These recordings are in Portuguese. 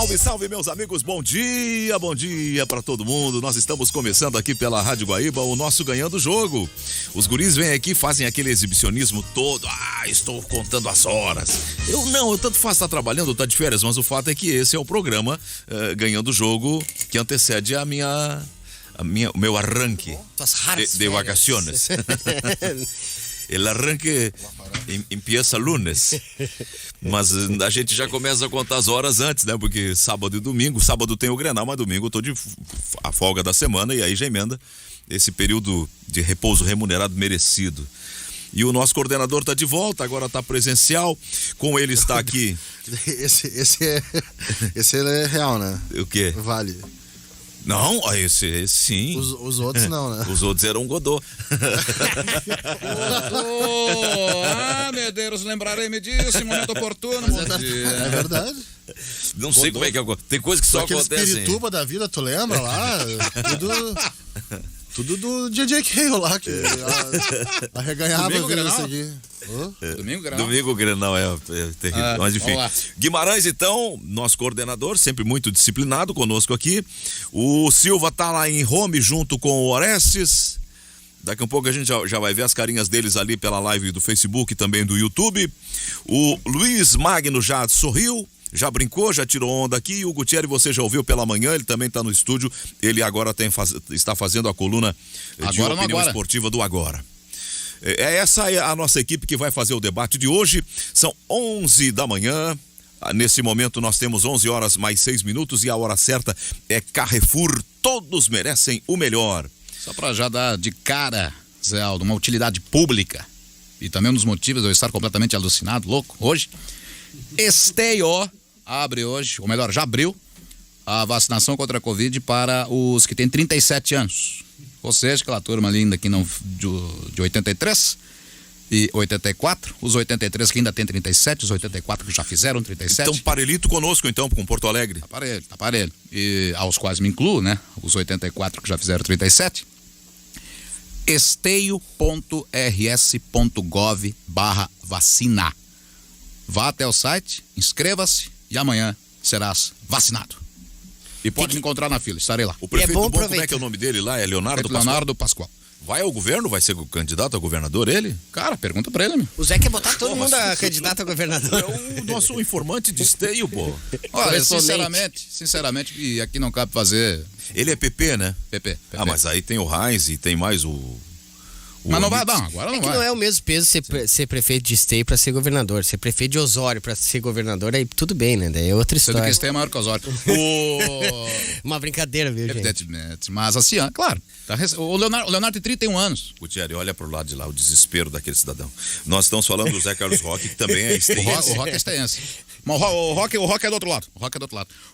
Salve, salve, meus amigos, bom dia para todo mundo. Nós estamos começando aqui pela Rádio Guaíba o nosso Ganhando o Jogo. Os guris vêm aqui, fazem aquele exibicionismo todo. Estou contando as horas. Eu tanto faço estar trabalhando, tá de férias, mas o fato é que esse é o programa Ganhando o Jogo que antecede o meu arranque de vacaciones. El arranque empieza lunes. Mas a gente já começa a contar as horas antes, né? Porque sábado e domingo, sábado tem o Grenal, mas domingo eu tô a folga da semana e aí já emenda esse período de repouso remunerado merecido. E o nosso coordenador tá de volta, agora tá presencial. Com ele está aqui. Esse é real, né? O quê? Vale. Não, esse sim. Os outros não, né? Os outros eram Godot. Medeiros, lembrarei-me disso em momento oportuno. É verdade. Não sei como é que é. Tem coisa que só acontece. Aquele Pirituba da vida, tu lembra lá? Tudo do DJ Cale lá, que arreganhava isso aqui. Domingo Grenal é terrível. Mas enfim. Guimarães, então, nosso coordenador, sempre muito disciplinado conosco aqui. O Silva tá lá em home junto com o Orestes. Daqui a pouco a gente já vai ver as carinhas deles ali pela live do Facebook e também do YouTube. O Luiz Magno já sorriu. Já brincou, já tirou onda aqui. O Gutierrez você já ouviu pela manhã, ele também está no estúdio. Ele agora está fazendo a coluna de opinião esportiva do Agora. Essa é a nossa equipe que vai fazer o debate de hoje. São 11 da manhã. Nesse momento nós temos 11 horas mais 6 minutos e a hora certa é Carrefour. Todos merecem o melhor. Só para já dar de cara, Zé Aldo, uma utilidade pública e também um dos motivos de eu estar completamente alucinado, louco, hoje. Esteio abre hoje, ou melhor, já abriu a vacinação contra a Covid para os que têm 37 anos. Ou seja, aquela turma linda que não, de 83 e 84, os 83 que ainda tem 37, os 84 que já fizeram 37. Então, parelhito conosco, então, com Porto Alegre. Tá parelho. E aos quais me incluo, né? Os 84 que já fizeram 37. esteio.rs.gov/vacina. Vá até o site, inscreva-se e amanhã serás vacinado. E pode me encontrar na fila, estarei lá. O prefeito bom, como é que é o nome dele lá? É Leonardo Pascoal. Vai ao governo? Vai ser candidato a governador ele? Cara, pergunta pra ele, meu. O Zé quer botar todo mundo a candidato a governador. É o nosso informante de Esteio, pô. Olha, sinceramente, e aqui não cabe fazer... Ele é PP, né? PP. Mas aí tem o Heinz e tem mais o mas não vai dar, agora não vai. Não é o mesmo peso ser prefeito de Esteio pra ser governador. Ser prefeito de Osório pra ser governador, aí tudo bem, né? Daí é outra história. Sendo que Esteio é maior que Osório. Uma brincadeira, viu, gente? Evidentemente, mas assim, claro. O Leonardo tem 31 anos. Gutierrez, olha pro lado de lá, o desespero daquele cidadão. Nós estamos falando do Zé Carlos Roque, que também é esteiense. O Roque é esteiense. Mas o Roque é do outro lado.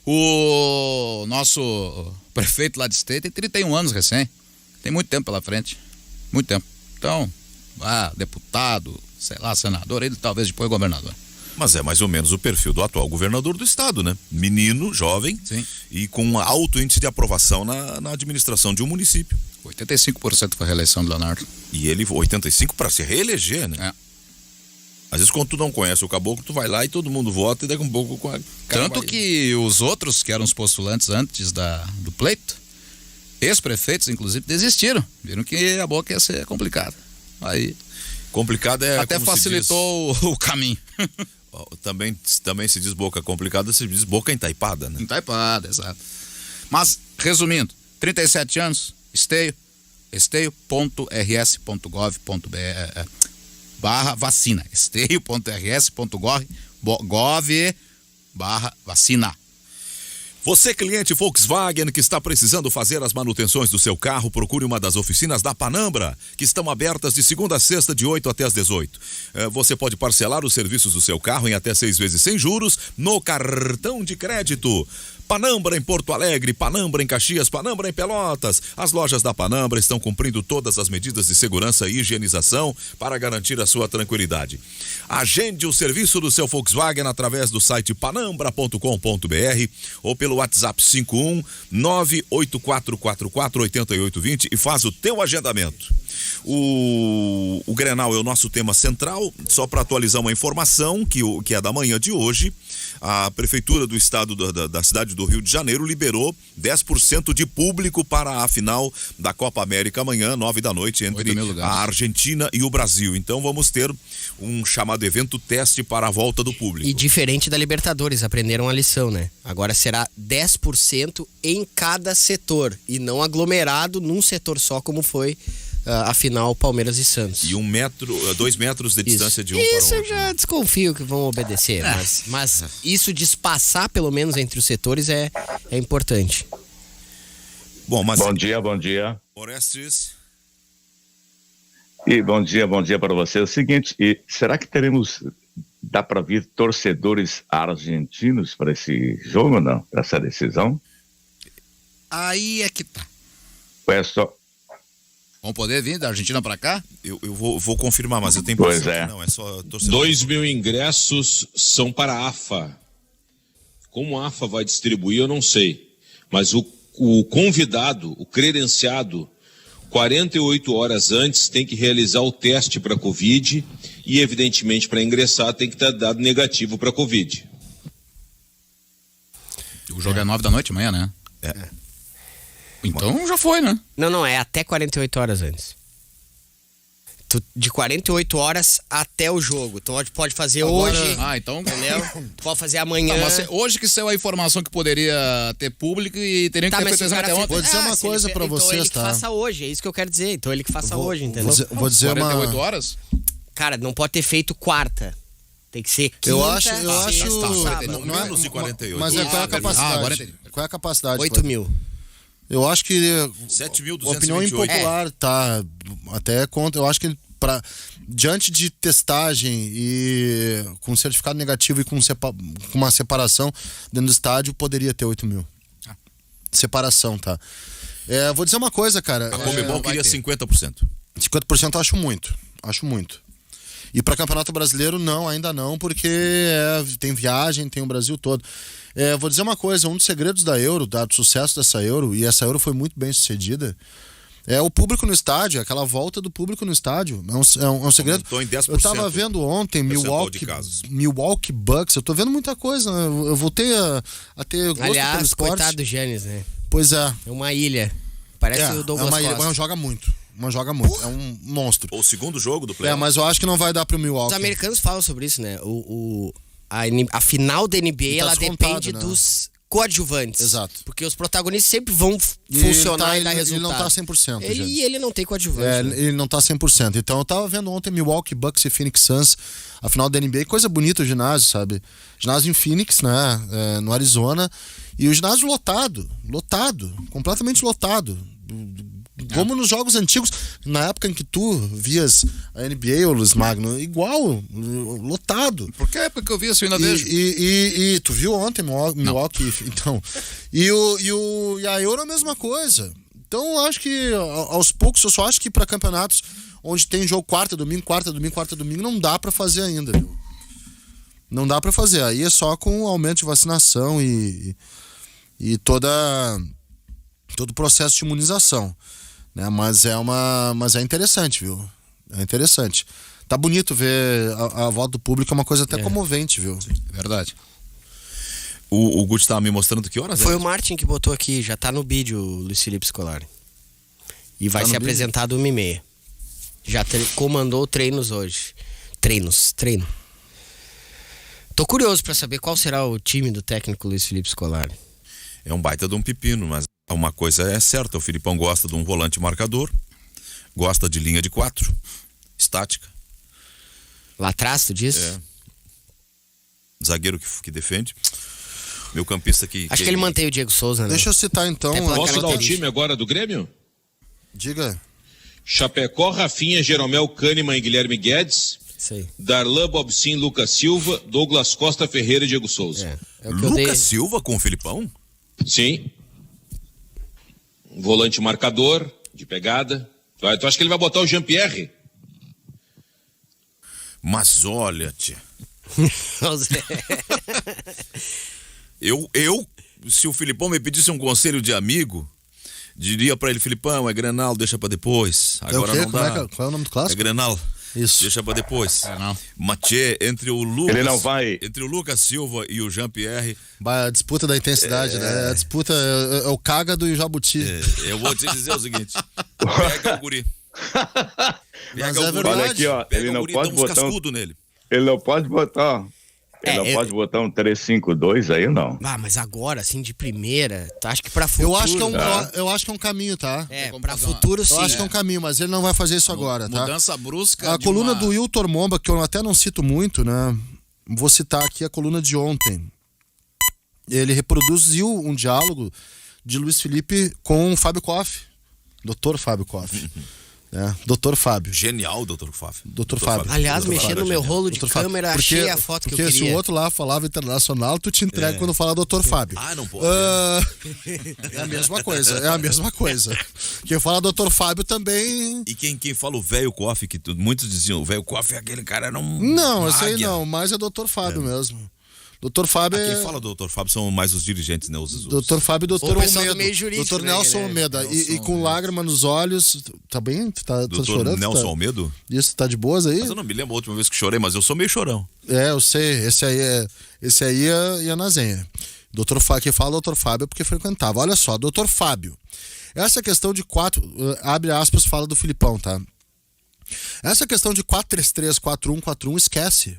O nosso prefeito lá de Esteio tem 31 anos recém. Tem muito tempo pela frente. Muito tempo. Então, deputado, sei lá, senador, ele talvez depois governador. Mas é mais ou menos o perfil do atual governador do estado, né? Menino, jovem. Sim. E com alto índice de aprovação na administração de um município. 85% foi a reeleição do Leonardo. E ele, 85% para se reeleger, né? Às vezes quando tu não conhece o caboclo, tu vai lá e todo mundo vota e daqui um pouco com a... Tanto que os outros que eram os postulantes antes do pleito, ex-prefeitos, inclusive, desistiram. Viram que a boca ia ser complicada. Aí... Complicada é... Até facilitou o caminho. Também se diz boca complicada, se diz boca entaipada, né? Entaipada, exato. Mas, resumindo, 37 anos, esteio.rs.gov.br/vacina. esteio.rs.gov/vacina. Você, cliente Volkswagen que está precisando fazer as manutenções do seu carro, procure uma das oficinas da Panambra, que estão abertas de segunda a sexta, de 8 até às 18. Você pode parcelar os serviços do seu carro em até 6 vezes sem juros no cartão de crédito. Panambra em Porto Alegre, Panambra em Caxias, Panambra em Pelotas. As lojas da Panambra estão cumprindo todas as medidas de segurança e higienização para garantir a sua tranquilidade. Agende o serviço do seu Volkswagen através do site panambra.com.br ou pelo WhatsApp 51 984448820 e faz o teu agendamento. O Grenal é o nosso tema central. Só para atualizar uma informação que é da manhã de hoje, a prefeitura do estado da cidade do Rio de Janeiro liberou 10% de público para a final da Copa América amanhã, 9 da noite, entre a Argentina e o Brasil. Então vamos ter um chamado evento teste para a volta do público. E diferente da Libertadores, aprenderam a lição, né? Agora será 10% em cada setor e não aglomerado num setor só, como foi afinal Palmeiras e Santos. E 2 metros de distância de um para o outro. Isso eu já desconfio que vão obedecer, mas isso de espaçar pelo menos entre os setores é importante. Bom, mas... Bom dia. Orestes. E bom dia para você. É o seguinte, será que dá para vir torcedores argentinos para esse jogo ou não? Para essa decisão? Aí é que tá. É só... Vão poder vir da Argentina para cá? Eu vou confirmar, mas eu tenho Pois é. Não, é só torcedor. 2.000 ingressos são para a AFA. Como a AFA vai distribuir, eu não sei. Mas o convidado, o credenciado, 48 horas antes tem que realizar o teste para Covid e, evidentemente, para ingressar tem que estar dado negativo para Covid. O jogo é 9 da noite amanhã, né? Então já foi, né? Não, é até 48 horas antes. De 48 horas até o jogo. Então pode fazer Agora, hoje. Então. Entendeu? Pode fazer amanhã. Mas hoje que saiu a informação que poderia ter público e teriam que ter feito exame até ontem. Vou dizer uma coisa pra vocês, então ele tá? que faça hoje, é isso que eu quero dizer. Então ele que faça hoje, entendeu? Vou dizer 48 horas? Cara, não pode ter feito quarta. Tem que ser quinta. Eu acho. Não é menos de 48. Mas qual é a capacidade? Qual é a capacidade? 8 mil. Eu acho que 7.228. opinião impopular, tá? Até contra. Eu acho que ele, diante de testagem e com certificado negativo e com uma separação dentro do estádio, poderia ter 8 mil. Separação, tá? Vou dizer uma coisa, cara. A Conmebol queria 50%. 50% eu acho muito. Acho muito. E para Campeonato Brasileiro, não, ainda não, porque tem viagem, tem o Brasil todo. Vou dizer uma coisa, um dos segredos da Euro, dado o sucesso dessa Euro, e essa Euro foi muito bem sucedida, é o público no estádio, aquela volta do público no estádio. É um segredo. Em 10%, eu tava vendo ontem Milwaukee Bucks, eu tô vendo muita coisa, né? Eu voltei a ter gosto pelo esporte. Coitado do Giannis, né? Pois é. É uma ilha. Parece o Douglas Costa. Mas joga muito. É um monstro. O segundo jogo do playoff. Mas eu acho que não vai dar pro Milwaukee. Os americanos falam sobre isso, né? A final da NBA, ela depende dos coadjuvantes. Exato. Porque os protagonistas sempre vão funcionar e dar resultado. Ele não tá 100%. E ele não tem coadjuvante. Ele não tá 100%. Então eu tava vendo ontem Milwaukee Bucks e Phoenix Suns, a final da NBA. Coisa bonita o ginásio, sabe? Ginásio em Phoenix, né? No Arizona. E o ginásio lotado. Completamente lotado. Como nos jogos antigos, na época em que tu vias a NBA, ou Luiz Magno, igual, lotado. Por que época que eu vi isso ainda vejo? E tu viu ontem Milwaukee, então. E a Euro é a mesma coisa. Então, acho que aos poucos, eu só acho que para campeonatos onde tem jogo quarta, domingo, não dá para fazer ainda, viu? Não dá para fazer. Aí é só com o aumento de vacinação e todo o processo de imunização. Né? Mas é interessante, viu? É interessante. Tá bonito ver a volta do público, é uma coisa até comovente, viu? É verdade. O Guti estava me mostrando que horas? Foi o Martin que botou aqui, já tá no vídeo, o Luiz Felipe Scolari. E vai ser apresentado 1h30. Já comandou treinos hoje. Treino. Tô curioso para saber qual será o time do técnico Luiz Felipe Scolari. É um baita de um pepino, mas uma coisa é certa, o Filipão gosta de um volante marcador, gosta de linha de 4, estática. Lá atrás, tu diz? Zagueiro que defende. Meu campista que... Acho que ele mantém o Diego Souza, né? Deixa eu citar então... Posso dar o time agora do Grêmio? Diga. Chapecó, Rafinha, Jeromel, Kahneman e Guilherme Guedes. Sei. Darlan, Bobsin, Lucas Silva, Douglas Costa, Ferreira e Diego Souza. Lucas Silva com o Filipão? Sim. Volante marcador, de pegada. Tu acha que ele vai botar o Jean-Pierre? Mas olha, tia. eu, se o Filipão me pedisse um conselho de amigo, Diria pra ele, Filipão, é Grenal, deixa pra depois. Agora é o quê? não dá. Qual é o nome do É clássico? Grenal. Isso. Deixa pra depois. Grenal. Mathieu, entre o Lucas. Ele não vai. Entre o Lucas Silva e o Jean-Pierre. A disputa da intensidade, né? A disputa é o cágado e o jabuti. Eu vou te dizer o seguinte: pega o guri. Mas Pega é o guri. verdade. Olha aqui, ó. Pega Ele o não guri, pode dá uns botar cascudo nele. Ele não pode botar. Pode botar um 3-5-2 aí, não. Ah, mas agora, assim, de primeira, acho que pra futuro... Eu acho que é um caminho, tá? Pra futuro, sim. Eu acho que é um caminho, mas ele não vai fazer isso agora, tá? Mudança brusca. A coluna do Wilton Momba, que eu até não cito muito, né? Vou citar aqui a coluna de ontem. Ele reproduziu um diálogo de Luiz Felipe com o Fábio Koff. Dr. Fábio Koff. Dr. Fábio. Genial, doutor Fábio. Dr. Fábio. Aliás, Dr. mexendo Fábio. no meu rolo de Dr. Fábio. câmera, achei a foto que eu Porque se queria. o outro lá falava internacional, tu te entrega quando fala Dr. Fábio. Ah, não pode. É a mesma coisa, Quem fala Dr. Fábio também... E quem fala o velho Koff, que muitos diziam, o velho Koff é aquele cara, Não, esse aí não, mas é Dr. Fábio mesmo. Dr. Fábio Quem fala do Dr. Fábio são mais os dirigentes, né? Os Dr. Fábio e Dr. O pessoal do Almeida. meio jurídico, Dr. né, Nelson né? Almeida. E com lágrima nos olhos. Tá bem? Tá Dr. chorando? Nelson Almeida? Isso, tá de boas aí? Mas eu não me lembro a última vez que chorei, mas eu sou meio chorão. Eu sei. Esse aí é na zenha. Quem fala Dr. Fábio é porque frequentava. Olha só, Dr. Fábio. Essa questão de 4, abre aspas, fala do Filipão, tá? Essa questão de 4-3-3, 4-1, 4-1, esquece.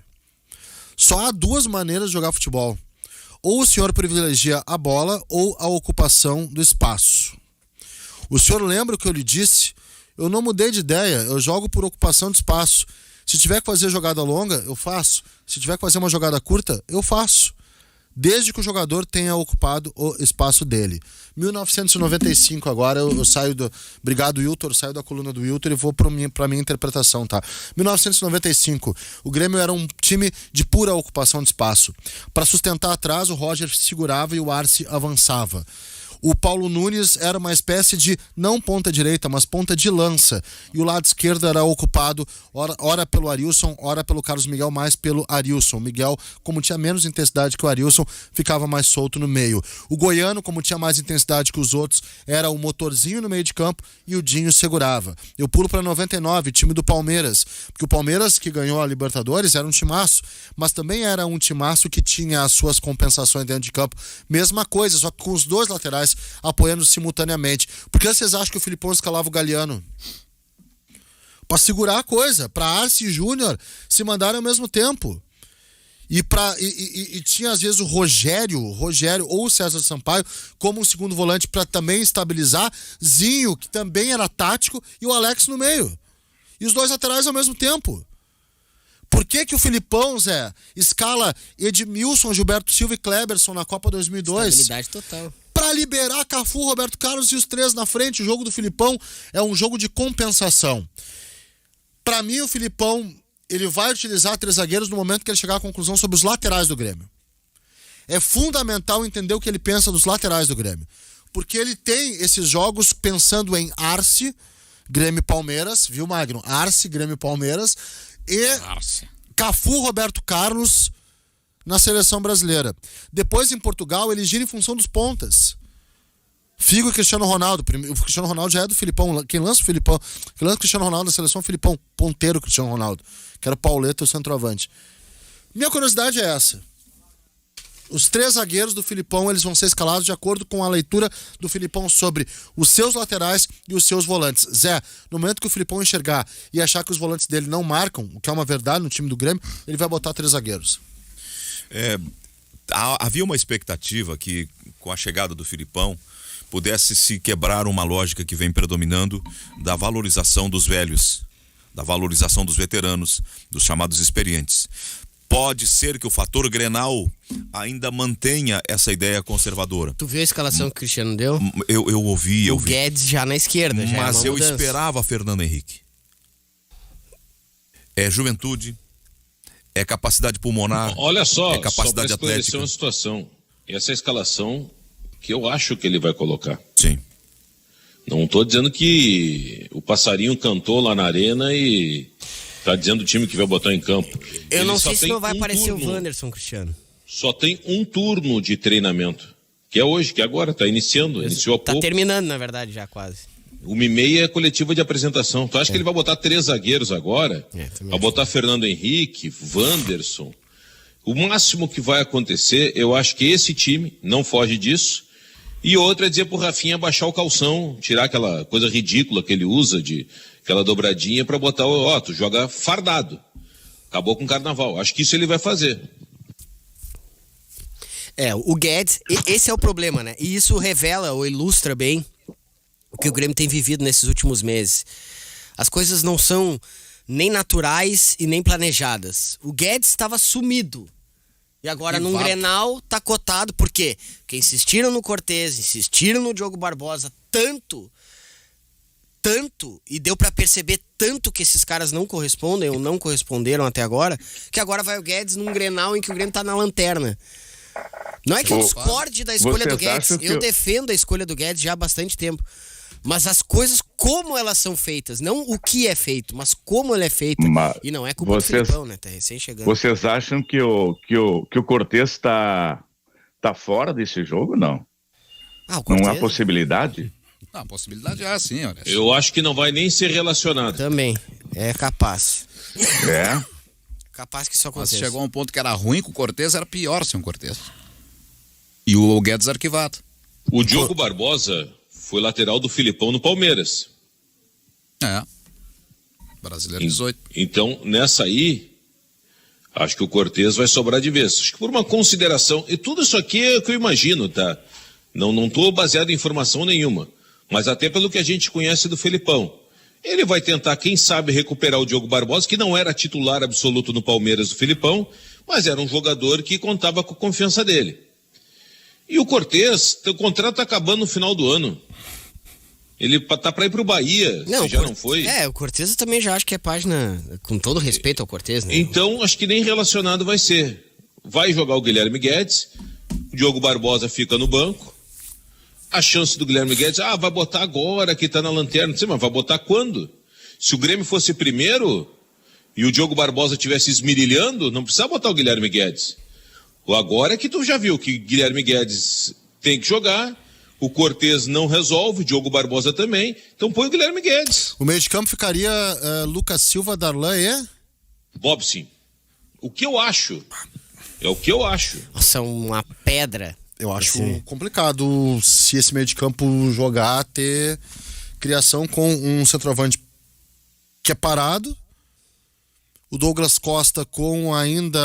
Só há duas maneiras de jogar futebol. Ou o senhor privilegia a bola ou a ocupação do espaço. O senhor lembra o que eu lhe disse? Eu não mudei de ideia, eu jogo por ocupação de espaço. Se tiver que fazer jogada longa, eu faço. Se tiver que fazer uma jogada curta, eu faço. Desde que o jogador tenha ocupado o espaço dele. 1995 agora, eu saio do... Obrigado, Wilton, eu saio da coluna do Wilton e vou pra minha interpretação, tá? 1995, o Grêmio era um time de pura ocupação de espaço. Para sustentar atrás, o Roger segurava e o Arce avançava. O Paulo Nunes era uma espécie de, não ponta direita, mas ponta de lança. E o lado esquerdo era ocupado, ora pelo Arilson, ora pelo Carlos Miguel, mais pelo Arilson. O Miguel, como tinha menos intensidade que o Arilson, ficava mais solto no meio. O Goiano, como tinha mais intensidade que os outros, era o motorzinho no meio de campo e o Dinho segurava. Eu pulo para 99, time do Palmeiras. Porque o Palmeiras, que ganhou a Libertadores, era um timaço, mas também era um timaço que tinha as suas compensações dentro de campo. Mesma coisa, só que com os dois laterais apoiando simultaneamente. Por que vocês acham que o Filipão escalava o Galeano? Pra segurar a coisa, pra Arce e Júnior se mandarem ao mesmo tempo. E tinha às vezes o Rogério ou o César Sampaio como um segundo volante pra também estabilizar, Zinho, que também era tático, e o Alex no meio. E os dois laterais ao mesmo tempo. Por que o Filipão, Zé, escala Edmilson, Gilberto Silva e Kleberson na Copa 2002? Estabilidade total. Pra liberar Cafu, Roberto Carlos e os três na frente. O jogo do Filipão é um jogo de compensação. Pra mim, o Filipão, ele vai utilizar três zagueiros no momento que ele chegar à conclusão sobre os laterais do Grêmio. É fundamental entender o que ele pensa dos laterais do Grêmio. Porque ele tem esses jogos pensando em Arce, Grêmio e Palmeiras, viu, Magno? Arce, Grêmio e Palmeiras e Cafu, Roberto Carlos na seleção brasileira. Depois, em Portugal, ele gira em função dos pontas. Figo e Cristiano Ronaldo. O Cristiano Ronaldo já é do Filipão. Quem lança o Cristiano Ronaldo na seleção é o Filipão. Ponteiro Cristiano Ronaldo. Que era o Pauleta, o centroavante. Minha curiosidade é essa. Os três zagueiros do Filipão, eles vão ser escalados de acordo com a leitura do Filipão sobre os seus laterais e os seus volantes. Zé, no momento que o Filipão enxergar e achar que os volantes dele não marcam, o que é uma verdade no time do Grêmio, ele vai botar três zagueiros. Havia uma expectativa que, com a chegada do Filipão, pudesse se quebrar uma lógica que vem predominando da valorização dos velhos, da valorização dos veteranos, dos chamados experientes. Pode ser que o fator Grenal ainda mantenha essa ideia conservadora. Tu viu a escalação que o Cristiano deu? Eu ouvi. O Guedes já na esquerda, já mas é uma eu mudança. esperava Fernando Henrique. É juventude, é capacidade pulmonar. Olha só, é capacidade só para esclarecer atlética. uma situação. Essa é a escalação que eu acho que ele vai colocar. Sim. Não estou dizendo que o passarinho cantou lá na arena e tá dizendo o time que vai botar em campo. Eu Ele não só sei se tem não vai aparecer turno, o Wanderson, Cristiano. Só tem um turno de treinamento, que é hoje, que é agora, está iniciando, iniciou há Tá pouco. terminando, na verdade, já quase. 1h30 é coletiva de apresentação. Tu acha que ele vai botar 3 zagueiros agora? Também Vai botar Fernando Henrique, Wanderson. O máximo que vai acontecer, eu acho que esse time não foge disso. E outra é dizer pro Rafinha baixar o calção, tirar aquela coisa ridícula que ele usa, de aquela dobradinha, para botar, tu joga fardado. Acabou com o carnaval. Acho que isso ele vai fazer. O Guedes, esse é o problema, né? E isso revela ou ilustra bem o que o Grêmio tem vivido nesses últimos meses. As coisas não são nem naturais e nem planejadas. O Guedes estava sumido. E agora num Grenal tá cotado. Por quê? Porque insistiram no Cortez, insistiram no Diogo Barbosa tanto, e deu pra perceber tanto que esses caras não correspondem ou não corresponderam até agora, que agora vai o Guedes num Grenal em que o Grêmio tá na lanterna. Não é que eu discorde da escolha do Guedes, eu defendo a escolha do Guedes já há bastante tempo. Mas as coisas, como elas são feitas, não o que é feito, mas como ela é feita. E não é culpa do Filipão, né? Tá recém chegando. Vocês acham que o Cortez tá fora desse jogo, não? Não há possibilidade? Não, a possibilidade é assim, olha. Eu acho que não vai nem ser relacionado. Também, é capaz. É? Capaz que isso Mas aconteça. chegou a um ponto que era ruim com o Cortez, era pior sem o Cortez. E o Guedes arquivado. O Diogo Barbosa foi lateral do Filipão no Palmeiras. Brasileiro 18. Então, nessa aí, acho que o Cortez vai sobrar de vez. Acho que por uma consideração, e tudo isso aqui é o que eu imagino, tá? Não estou baseado em informação nenhuma, mas até pelo que a gente conhece do Filipão. Ele vai tentar, quem sabe, recuperar o Diogo Barbosa, que não era titular absoluto no Palmeiras do Filipão, mas era um jogador que contava com a confiança dele. E o Cortez, o contrato está acabando no final do ano. Ele tá para ir pro Bahia, se já não foi. O Cortez eu também já acho que é página, com todo respeito ao Cortez, né? Então, acho que nem relacionado vai ser. Vai jogar o Guilherme Guedes, o Diogo Barbosa fica no banco. A chance do Guilherme Guedes, vai botar agora que tá na lanterna. Não sei, mas vai botar quando? Se o Grêmio fosse primeiro e o Diogo Barbosa estivesse esmirilhando, não precisava botar o Guilherme Guedes. Agora é que tu já viu que Guilherme Guedes tem que jogar, o Cortez não resolve, o Diogo Barbosa também, então põe o Guilherme Guedes. O meio de campo ficaria Lucas Silva, Darlan e... Bobson. O que eu acho? É o que eu acho. Nossa, uma pedra. Eu acho complicado se esse meio de campo jogar, ter criação com um centroavante que é parado. O Douglas Costa com ainda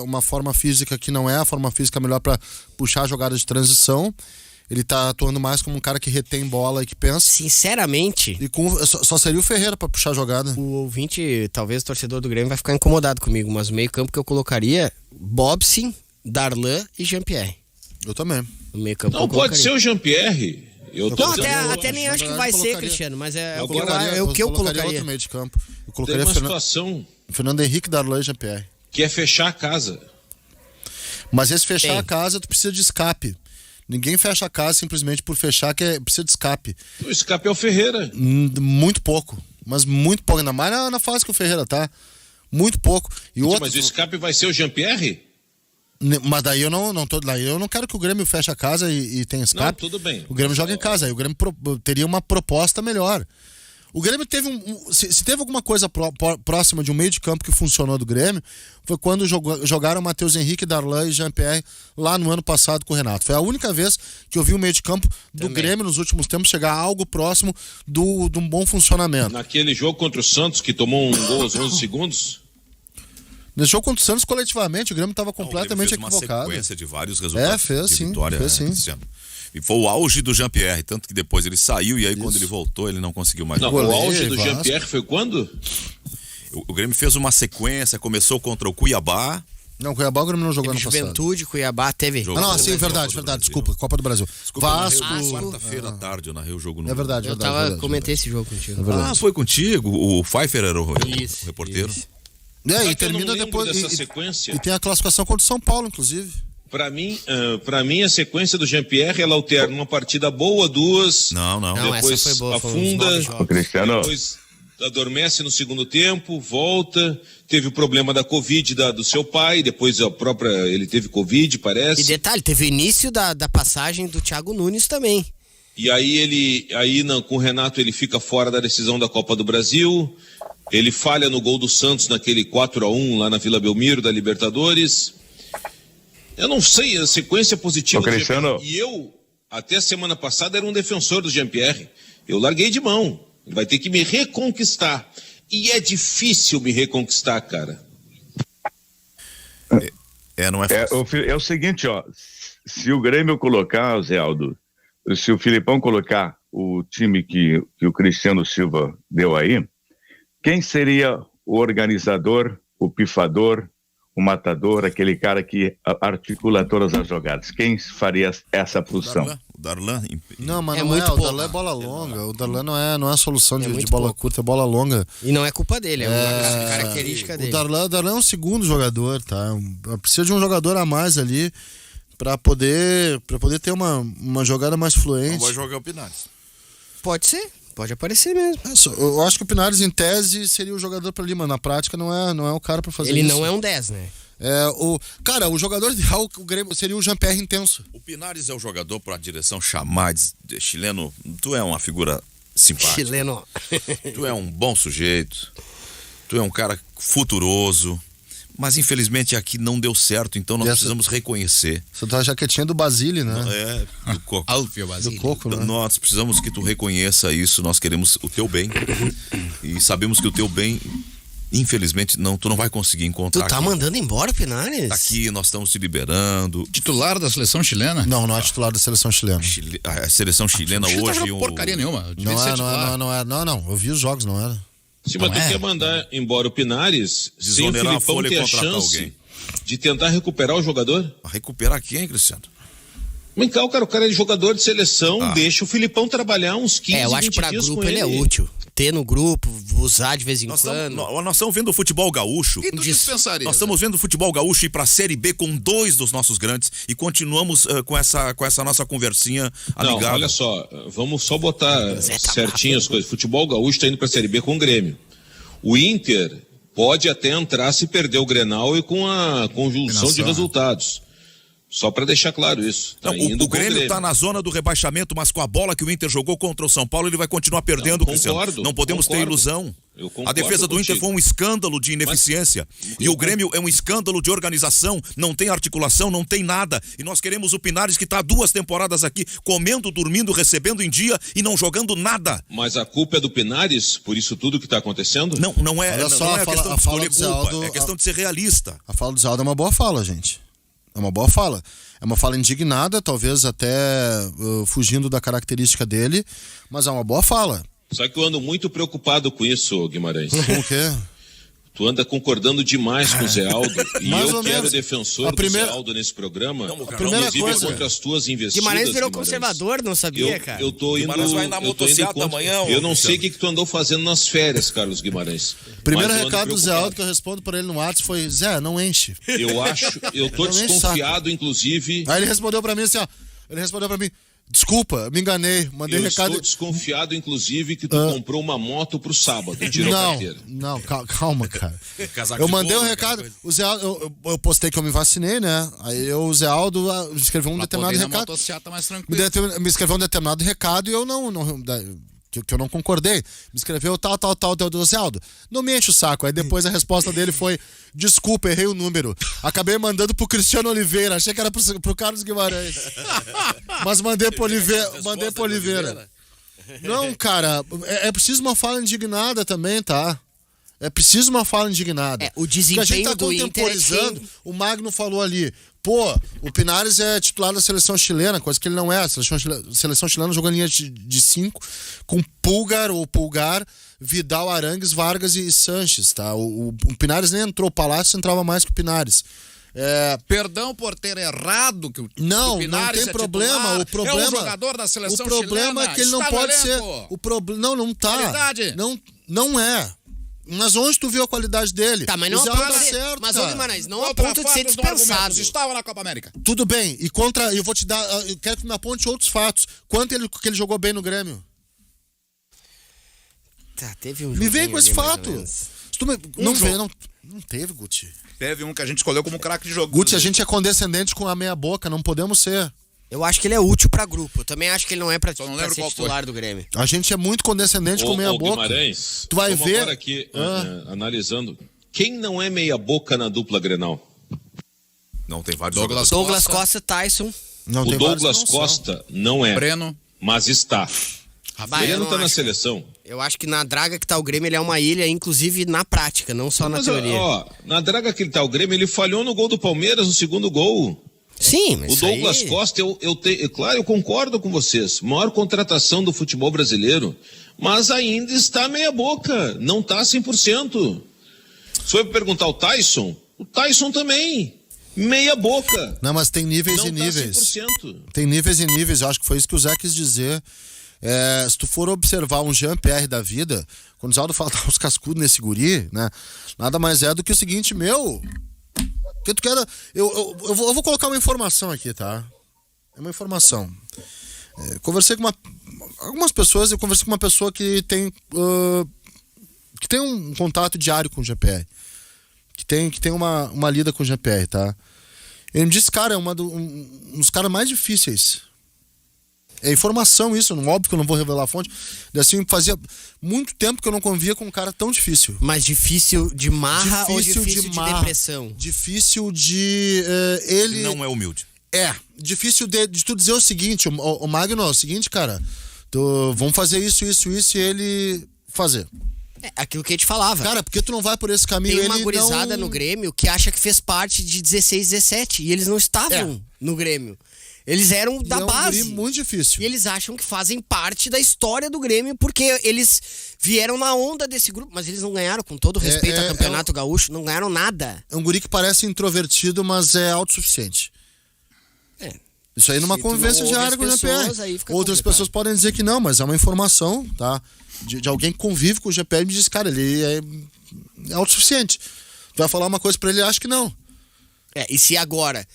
uma forma física que não é a forma física melhor para puxar a jogada de transição. Ele tá atuando mais como um cara que retém bola e que pensa. Sinceramente... E só seria o Ferreira para puxar a jogada. O ouvinte, talvez o torcedor do Grêmio vai ficar incomodado comigo, mas o meio campo que eu colocaria, Bobson, Darlan e Jean-Pierre. Eu também. No meio campo não, pode ser o Jean-Pierre. Até nem acho que vai ser, Cristiano, mas é o que eu colocaria. Outro meio de campo. Eu colocaria Tem uma situação... Fernando Henrique, Darlan e Jean-Pierre. Que é fechar a casa. Mas esse fechar a casa, tu precisa de escape. Ninguém fecha a casa simplesmente por fechar, precisa de escape. O escape é o Ferreira. Muito pouco. Mas muito pouco. Ainda mais na fase que o Ferreira tá. Muito pouco. Mas o escape vai ser o Jean-Pierre? Mas daí eu não quero que o Grêmio feche a casa e tenha escape. Não, tudo bem. O Grêmio joga em casa. Aí o Grêmio teria uma proposta melhor. O Grêmio teve se teve alguma coisa próxima de um meio de campo que funcionou do Grêmio, foi quando jogaram Matheus Henrique, Darlan e Jean-Pierre lá no ano passado com o Renato. Foi a única vez que eu vi o meio de campo do Grêmio nos últimos tempos chegar a algo próximo de um bom funcionamento. Naquele jogo contra o Santos, que tomou um gol aos 11 segundos? Nesse jogo contra o Santos, coletivamente, o Grêmio estava completamente equivocado. Uma sequência de vários resultados fez, de vitória, fez sim. Cristiano. E foi o auge do Jean-Pierre, tanto que depois ele saiu e aí quando ele voltou ele não conseguiu mais. Não, o auge do Jean-Pierre foi quando? O Grêmio fez uma sequência, começou contra o Cuiabá. Não, Cuiabá o Grêmio não jogou no passado. Juventude, Cuiabá, teve. Verdade, desculpa, Copa do Brasil. Vasco. Quarta-feira à tarde eu narrei o jogo no... É verdade, comentei esse jogo contigo. Foi contigo? O Pfeiffer era o reporteiro? Isso. E termina depois. Dessa sequência. E tem a classificação contra o São Paulo, inclusive. Pra mim, a sequência do Jean-Pierre, ela alterna uma partida boa, duas. Não. Depois essa foi boa, afunda. Cristiano, Depois adormece no segundo tempo, volta, teve o problema da Covid do seu pai, depois ele teve Covid, parece. E detalhe, teve o início da passagem do Thiago Nunes também. E aí com o Renato ele fica fora da decisão da Copa do Brasil, ele falha no gol do Santos naquele 4-1 lá na Vila Belmiro da Libertadores. Eu não sei, a sequência positiva do Jean-Pierre. E eu, até a semana passada, era um defensor do Jean-Pierre. Eu larguei de mão. Vai ter que me reconquistar. E é difícil me reconquistar, cara. Não é fácil. É o seguinte, ó. Se o Grêmio colocar, Zé Aldo, se o Filipão colocar o time que o Cristiano Silva deu aí, quem seria o organizador, o pifador, o matador, aquele cara que articula todas as jogadas? Quem faria essa função? O Darlan. Não, mas É não muito é. O pouco. Darlan é bola longa. O Darlan não é a solução de muito bola pouco. curta, é bola longa. E não é culpa dele, é uma característica dele. O Darlan é um segundo jogador, tá? Precisa de um jogador a mais ali pra poder ter uma jogada mais fluente. Não vai jogar o Pinares. Pode ser, pode aparecer mesmo. Eu acho que o Pinares, em tese, seria o jogador pra ali, mas na prática não é o cara pra fazer Ele isso. não é um 10, né? Cara, o jogador ideal o Grêmio seria o Jean-Pierre intenso. O Pinares é o jogador para a direção chamar de chileno. Tu é uma figura simpática. Chileno. Tu é um bom sujeito. Tu é um cara futuroso. Mas infelizmente aqui não deu certo, então nós precisamos reconhecer. Você tá a jaquetinha do Basile, né? Do Coco. Alfio Basile. Do Coco, né? Nós precisamos que tu reconheça isso. Nós queremos o teu bem. E sabemos que o teu bem, infelizmente, tu não vai conseguir encontrar. Tu tá aqui. mandando embora o Pinares? Aqui nós estamos te liberando. Titular da seleção chilena? Não é titular da seleção chilena. A seleção chilena Não tá hoje. jogando porcaria nenhuma. Devia ser titular. Não. Eu vi os jogos, não era. Sim, mas tu quer mandar embora o Pinares sem o Desonerar a Filipão folha e ter a contratar chance alguém. de tentar recuperar o jogador? Recuperar quem, Cristiano? Vem cá, o cara é jogador de seleção, deixa o Filipão trabalhar uns 15, eu acho 20 que pra dias grupo com ele é útil. Ter no grupo, usar de vez em quando. Nós estamos vendo o futebol gaúcho. E tu dispensaria? Nós estamos vendo o futebol gaúcho ir pra Série B com 2 dos nossos grandes e continuamos com essa nossa conversinha amigável. Não, olha só, vamos só botar certinho as coisas. Futebol gaúcho tá indo pra Série B com o Grêmio. O Inter pode até entrar se perder o Grenal e com a conjunção de resultados. Só para deixar claro isso. Tá o Grêmio está na zona do rebaixamento, mas com a bola que o Inter jogou contra o São Paulo, ele vai continuar perdendo, Cristiano. Não podemos ter ilusão. A defesa do Inter foi um escândalo de ineficiência. E o Grêmio é um escândalo de organização. Não tem articulação, não tem nada. E nós queremos o Pinares, que está há 2 temporadas aqui, comendo, dormindo, recebendo em dia e não jogando nada. Mas a culpa é do Pinares por isso tudo que está acontecendo? Não é, Olha só, não é questão de escolher culpa, Aldo, é questão de ser realista. A fala do Zé Aldo é uma boa fala, gente. É uma boa fala. É uma fala indignada, talvez até fugindo da característica dele, mas é uma boa fala. Só que eu ando muito preocupado com isso, Guimarães. Com o quê? Tu anda concordando demais com o Zé Aldo. E Mais eu ou que era menos. defensor do Zé Aldo nesse programa, primeira coisa- contra as tuas investidas. Guimarães virou conservador, não sabia, cara? Eu tô indo. Guimarães vai andar eu tô indo motociata contra- amanhã, Eu não Cristiano. sei o que tu andou fazendo nas férias, Carlos Guimarães. Primeiro Mas eu ando recado do Zé preocupado. Aldo que eu respondo pra ele no WhatsApp foi: Zé, não enche. Eu tô Não enche desconfiado, inclusive. Aí ele respondeu pra mim assim, ó. Desculpa, me enganei. Mandei Eu recado. estou desconfiado, inclusive, que tu comprou uma moto pro sábado e tirou carteira. Não, calma, cara. Casaco Eu de mandei um couro, recado. aquela coisa. O Zé Aldo, eu postei que eu me vacinei, né? Aí o Zé Aldo escreveu um determinado Poder ir na recado. motociata mais tranquilo. Me escreveu um determinado recado e eu que eu não concordei. Me escreveu tal, deu Zé Aldo. Não me enche o saco. Aí depois a resposta dele foi: desculpa, errei o número. Acabei mandando pro Cristiano Oliveira. Achei que era pro Carlos Guimarães. Mas mandei pro Oliveira. Não, cara, é preciso uma fala indignada também, tá? É preciso uma fala indignada. O Porque a gente tá desempenho do Inter é contemporizando. quem... O Magno falou ali, pô, o Pinares é titular da seleção chilena, coisa que ele não é. A seleção chilena jogou linha de 5 com Pulgar, Vidal, Arangues, Vargas e Sanches, tá? O Pinares nem entrou, o Palácio entrava mais que o Pinares. Perdão por ter errado que o Não Pinares tem é problema. titular, O problema é um jogador da seleção o problema chilena, é que ele não está pode no ser. elenco. O problema não tá. Qualidade. Não é. Mas onde tu viu a qualidade dele? Tá, mas não O Zé a Aldo ponto de... acerta. Mas, ô Guimarães, não a Contra ponto de ser fatos, não dispensado. argumentos. Estava na Copa América. Tudo bem. Eu vou te dar. Eu quero que me aponte outros fatos. Quanto que ele jogou bem no Grêmio? Tá, teve um Me vem joguinho com esse ali, mais ou fato. menos. Se tu não vê, não teve, Guti. Teve um que a gente escolheu como craque de jogo. Guti, a gente é condescendente com a meia boca, não podemos ser. Eu acho que ele é útil pra grupo. Eu também acho que ele não é pra Só não ser lembro qual titular do Grêmio. A gente é muito condescendente com meia boca. Guimarães, Tu vai vamos ver. agora aqui, analisando. Quem não é meia boca na dupla Grenal? Não, tem vários Douglas jogadores. Douglas Costa, Tyson. Não, O tem vários Douglas que não Costa não é, Breno. mas está. Bah, Ele eu não não tá na acho. seleção. Eu acho que na draga que tá o Grêmio, ele é uma ilha, inclusive na prática, não só na Mas, teoria. ó, na draga que ele tá o Grêmio, ele falhou no gol do Palmeiras, no segundo gol. Sim, mas O isso Douglas aí... Costa, claro, eu concordo com vocês. Maior contratação do futebol brasileiro, mas ainda está meia boca, não está 100%. Se for perguntar o Tyson também, meia boca. Não, mas tem níveis Não e tá níveis. 100%. Tem níveis e níveis, eu acho que foi isso que o Zé quis dizer. Se tu for observar um Jean-Pierre da vida, quando o Zaldo fala os cascudos nesse guri, né? Nada mais é do que o seguinte, que tu quer. Eu vou colocar uma informação aqui, tá? É uma informação. Conversei com algumas pessoas, eu conversei com uma pessoa que tem um contato diário com o Jean-Pierre. Que tem uma lida com o Jean-Pierre, tá? Ele me disse, cara, é um dos caras mais difíceis. É informação isso, óbvio que eu não vou revelar a fonte. Assim, fazia muito tempo que eu não convivia com um cara tão difícil. Mas difícil de marra ou difícil de depressão? Difícil de... ele... Não é humilde. Difícil de tu dizer o seguinte, o Magno, é o seguinte, cara, vamos fazer isso e ele fazer. É aquilo que a gente falava. Cara, porque tu não vai por esse caminho? Tem uma ele gurizada não... no Grêmio que acha que fez parte de 16, 17 e eles não estavam no Grêmio. Eles eram da base. É um guri muito difícil. E eles acham que fazem parte da história do Grêmio porque eles vieram na onda desse grupo, mas eles não ganharam, com todo respeito ao Campeonato Gaúcho, não ganharam nada. É um guri que parece introvertido, mas é autossuficiente. Isso aí numa convivência diária com o GPR. Outras pessoas podem dizer que não, mas é uma informação, tá? De alguém que convive com o GPR e me diz, cara, ele é autossuficiente. Tu vai falar uma coisa pra ele, acho que não. E se agora...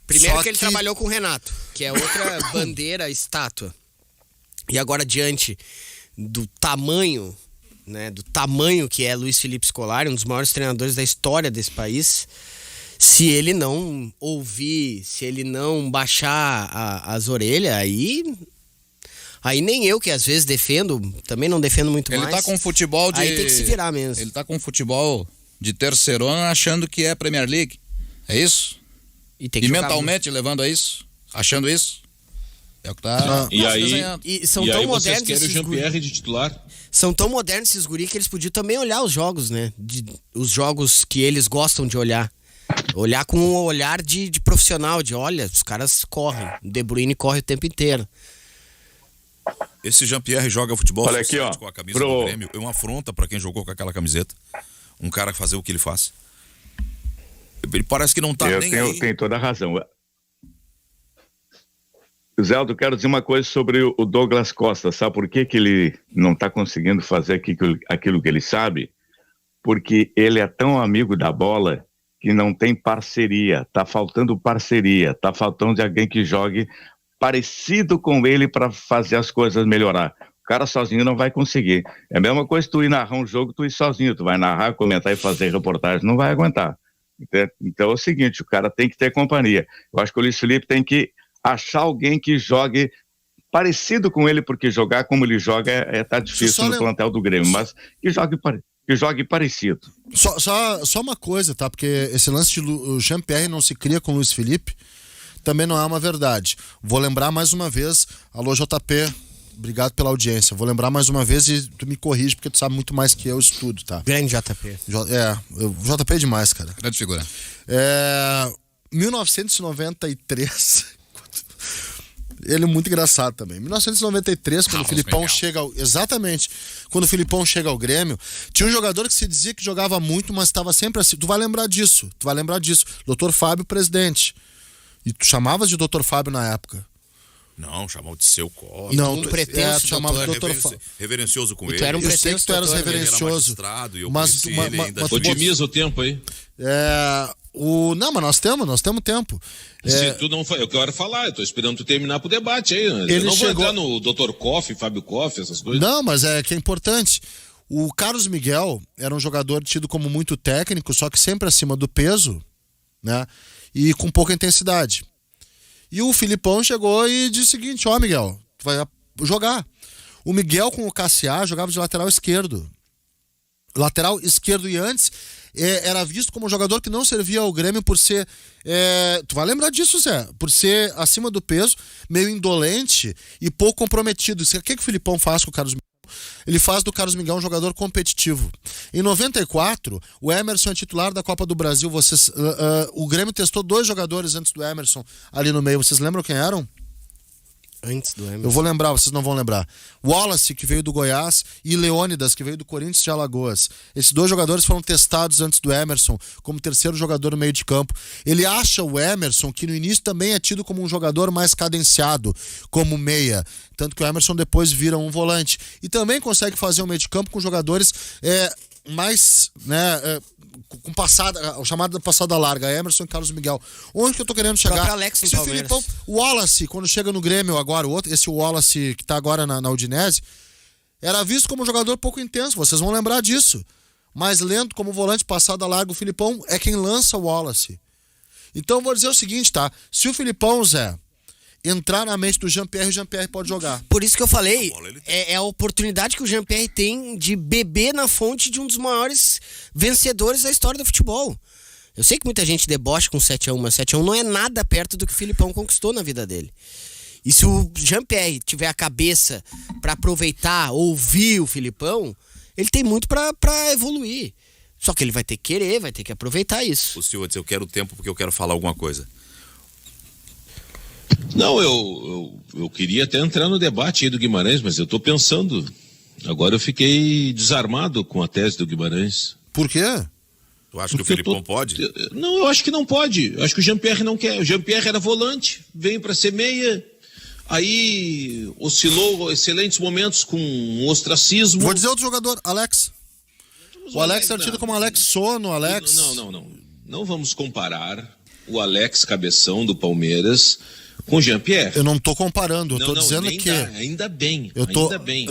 Primeiro Só que ele trabalhou com o Renato, que é outra bandeira, estátua. E agora, diante do tamanho, né, do tamanho que é Luiz Felipe Scolari, um dos maiores treinadores da história desse país, se ele não ouvir, se ele não baixar as orelhas, aí nem eu, que às vezes defendo, também não defendo muito mais. Ele tá com futebol de... Aí tem que se virar mesmo. Ele tá com futebol de terceirona achando que é Premier League. É isso? E mentalmente levando a isso? Achando isso? É o que tá E aí, desenhando. E são e tão aí vocês modernos querem o esses Jean-Pierre de titular? São tão modernos esses guri que eles podiam também olhar os jogos, né? Os jogos que eles gostam de olhar. Olhar com um olhar de profissional, olha, os caras correm. O De Bruyne corre o tempo inteiro. Esse Jean-Pierre joga futebol Olha aqui, ó, com a camisa do Grêmio. É uma afronta pra quem jogou com aquela camiseta. Um cara fazer o que ele faz. Ele parece que não tá nem aí. Tem toda a razão. Zeldo, quero dizer uma coisa sobre o Douglas Costa. Sabe por que ele não está conseguindo fazer aquilo que ele sabe? Porque ele é tão amigo da bola que não tem parceria. Tá faltando parceria. Tá faltando de alguém que jogue parecido com ele para fazer as coisas melhorar. O cara sozinho não vai conseguir. É a mesma coisa tu ir narrar um jogo, tu ir sozinho. Tu vai narrar, comentar e fazer reportagem. Não vai aguentar. Então é o seguinte, o cara tem que ter companhia. Eu acho que o Luiz Felipe tem que achar alguém que jogue parecido com ele, porque jogar como ele joga tá difícil no plantel do Grêmio, mas que jogue parecido. Só uma coisa, tá? Porque esse lance de o Jean-Pierre não se cria com o Luiz Felipe também não é uma verdade. Vou lembrar mais uma vez, alô JP, obrigado pela audiência. Vou lembrar mais uma vez e tu me corrige, porque tu sabe muito mais que eu isso tudo, tá? Grande JP. JP é demais, cara. Grande figura. 1993. Ele é muito engraçado também. 1993, quando o Filipão chega ao... Exatamente. Quando o Filipão chega ao Grêmio, tinha um jogador que se dizia que jogava muito, mas estava sempre assim. Tu vai lembrar disso. Dr. Fábio, presidente. E tu chamavas de Dr. Fábio na época. Não, chamava de seu Costa. Não, tu pretenso, chamava de Dr. Fábio. Reverencioso com ele. Tu era um Eu sei que tu eras doutor, reverencioso. Mas mas Otimiza o tempo aí. Não, mas nós temos tempo. Se tu não eu quero falar, eu tô esperando tu terminar pro debate aí. Eu não vou entrar no Dr. Koff, Fábio Koff, essas coisas. Não, mas é que é importante. O Carlos Miguel era um jogador tido como muito técnico, só que sempre acima do peso, né? E com pouca intensidade. E o Filipão chegou e disse o seguinte: ó, Miguel, tu vai jogar. O Miguel com o Cassiá jogava de lateral esquerdo. Lateral esquerdo, e antes era visto como um jogador que não servia ao Grêmio por ser... tu vai lembrar disso, Zé? Por ser acima do peso, meio indolente e pouco comprometido. O que o Filipão faz com o Carlos Miguel? Ele faz do Carlos Miguel um jogador competitivo. Em 94, o Emerson é titular da Copa do Brasil. O Grêmio testou 2 jogadores antes do Emerson ali no meio. Vocês lembram quem eram? Antes do Emerson. Eu vou lembrar, vocês não vão lembrar. Wallace, que veio do Goiás, e Leônidas, que veio do Corinthians de Alagoas. Esses 2 jogadores foram testados antes do Emerson como terceiro jogador no meio de campo. Ele acha o Emerson, que no início também é tido como um jogador mais cadenciado, como meia. Tanto que o Emerson depois vira um volante. E também consegue fazer um meio de campo com jogadores mais... com passada, o chamado passada larga, Emerson e Carlos Miguel. Onde que eu tô querendo chegar? Para Alex no Palmeiras. O Wallace, quando chega no Grêmio agora, esse Wallace que tá agora na Udinese, era visto como um jogador pouco intenso, vocês vão lembrar disso. Mais lento, como volante passada larga, o Filipão é quem lança o Wallace. Então eu vou dizer o seguinte, tá? Se o Filipão, Zé, entrar na mente do Jean-Pierre, o Jean-Pierre pode jogar. Por isso que eu falei, é a oportunidade que o Jean-Pierre tem de beber na fonte de um dos maiores vencedores da história do futebol. Eu sei que muita gente debocha com 7-1, mas 7-1 não é nada perto do que o Filipão conquistou na vida dele. E se o Jean-Pierre tiver a cabeça para aproveitar, ouvir o Filipão, ele tem muito para evoluir. Só que ele vai ter que querer, vai ter que aproveitar isso. O senhor diz, eu quero tempo porque eu quero falar alguma coisa. Não, eu queria até entrar no debate aí do Guimarães, mas eu tô pensando. Agora eu fiquei desarmado com a tese do Guimarães. Por quê? Tu acha que o Filipão pode? Não, eu acho que não pode. Eu acho que o Jean-Pierre não quer. O Jean-Pierre era volante, veio para ser meia, aí oscilou excelentes momentos com ostracismo. Vou dizer outro jogador, Alex. O Alex é tido como Alex Sono, Alex... Não vamos comparar o Alex Cabeção do Palmeiras com o Jean-Pierre. Eu não tô comparando, eu tô dizendo que... Ainda bem.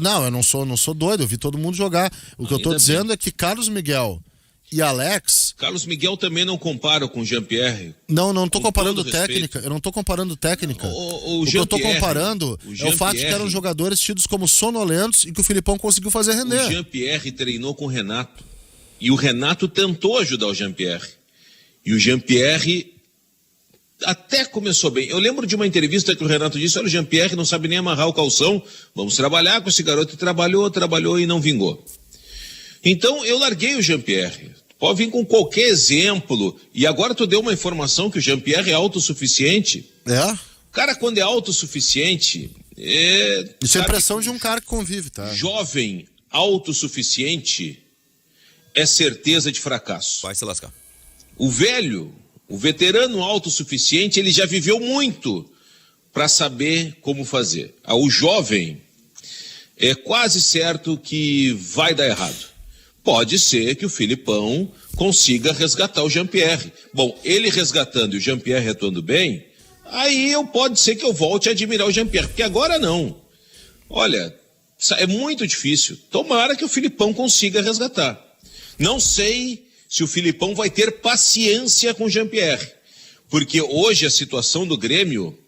Não, eu não sou doido, eu vi todo mundo jogar. O que eu tô dizendo é que Carlos Miguel e Alex... Carlos Miguel também não compara com o Jean-Pierre. Não tô comparando técnica. Eu não tô comparando técnica. O que eu tô comparando é o fato de que eram jogadores tidos como sonolentos e que o Filipão conseguiu fazer render. O Jean-Pierre treinou com o Renato. E o Renato tentou ajudar o Jean-Pierre. E o Jean-Pierre até começou bem. Eu lembro de uma entrevista que o Renato disse: olha, o Jean-Pierre não sabe nem amarrar o calção, vamos trabalhar com esse garoto. E trabalhou e não vingou. Então eu larguei o Jean-Pierre. Pode vir com qualquer exemplo. E agora tu deu uma informação que o Jean-Pierre é autossuficiente. É? O cara, quando é autossuficiente... Isso é impressão de um cara que convive, tá? Jovem autossuficiente é certeza de fracasso. Vai se lascar. O velho, o veterano autossuficiente, ele já viveu muito para saber como fazer. O jovem é quase certo que vai dar errado. Pode ser que o Filipão consiga resgatar o Jean-Pierre. Bom, ele resgatando e o Jean-Pierre atuando bem, aí pode ser que eu volte a admirar o Jean-Pierre, porque agora não. Olha, é muito difícil. Tomara que o Filipão consiga resgatar. Não sei se o Filipão vai ter paciência com o Jean-Pierre, porque hoje a situação do Grêmio,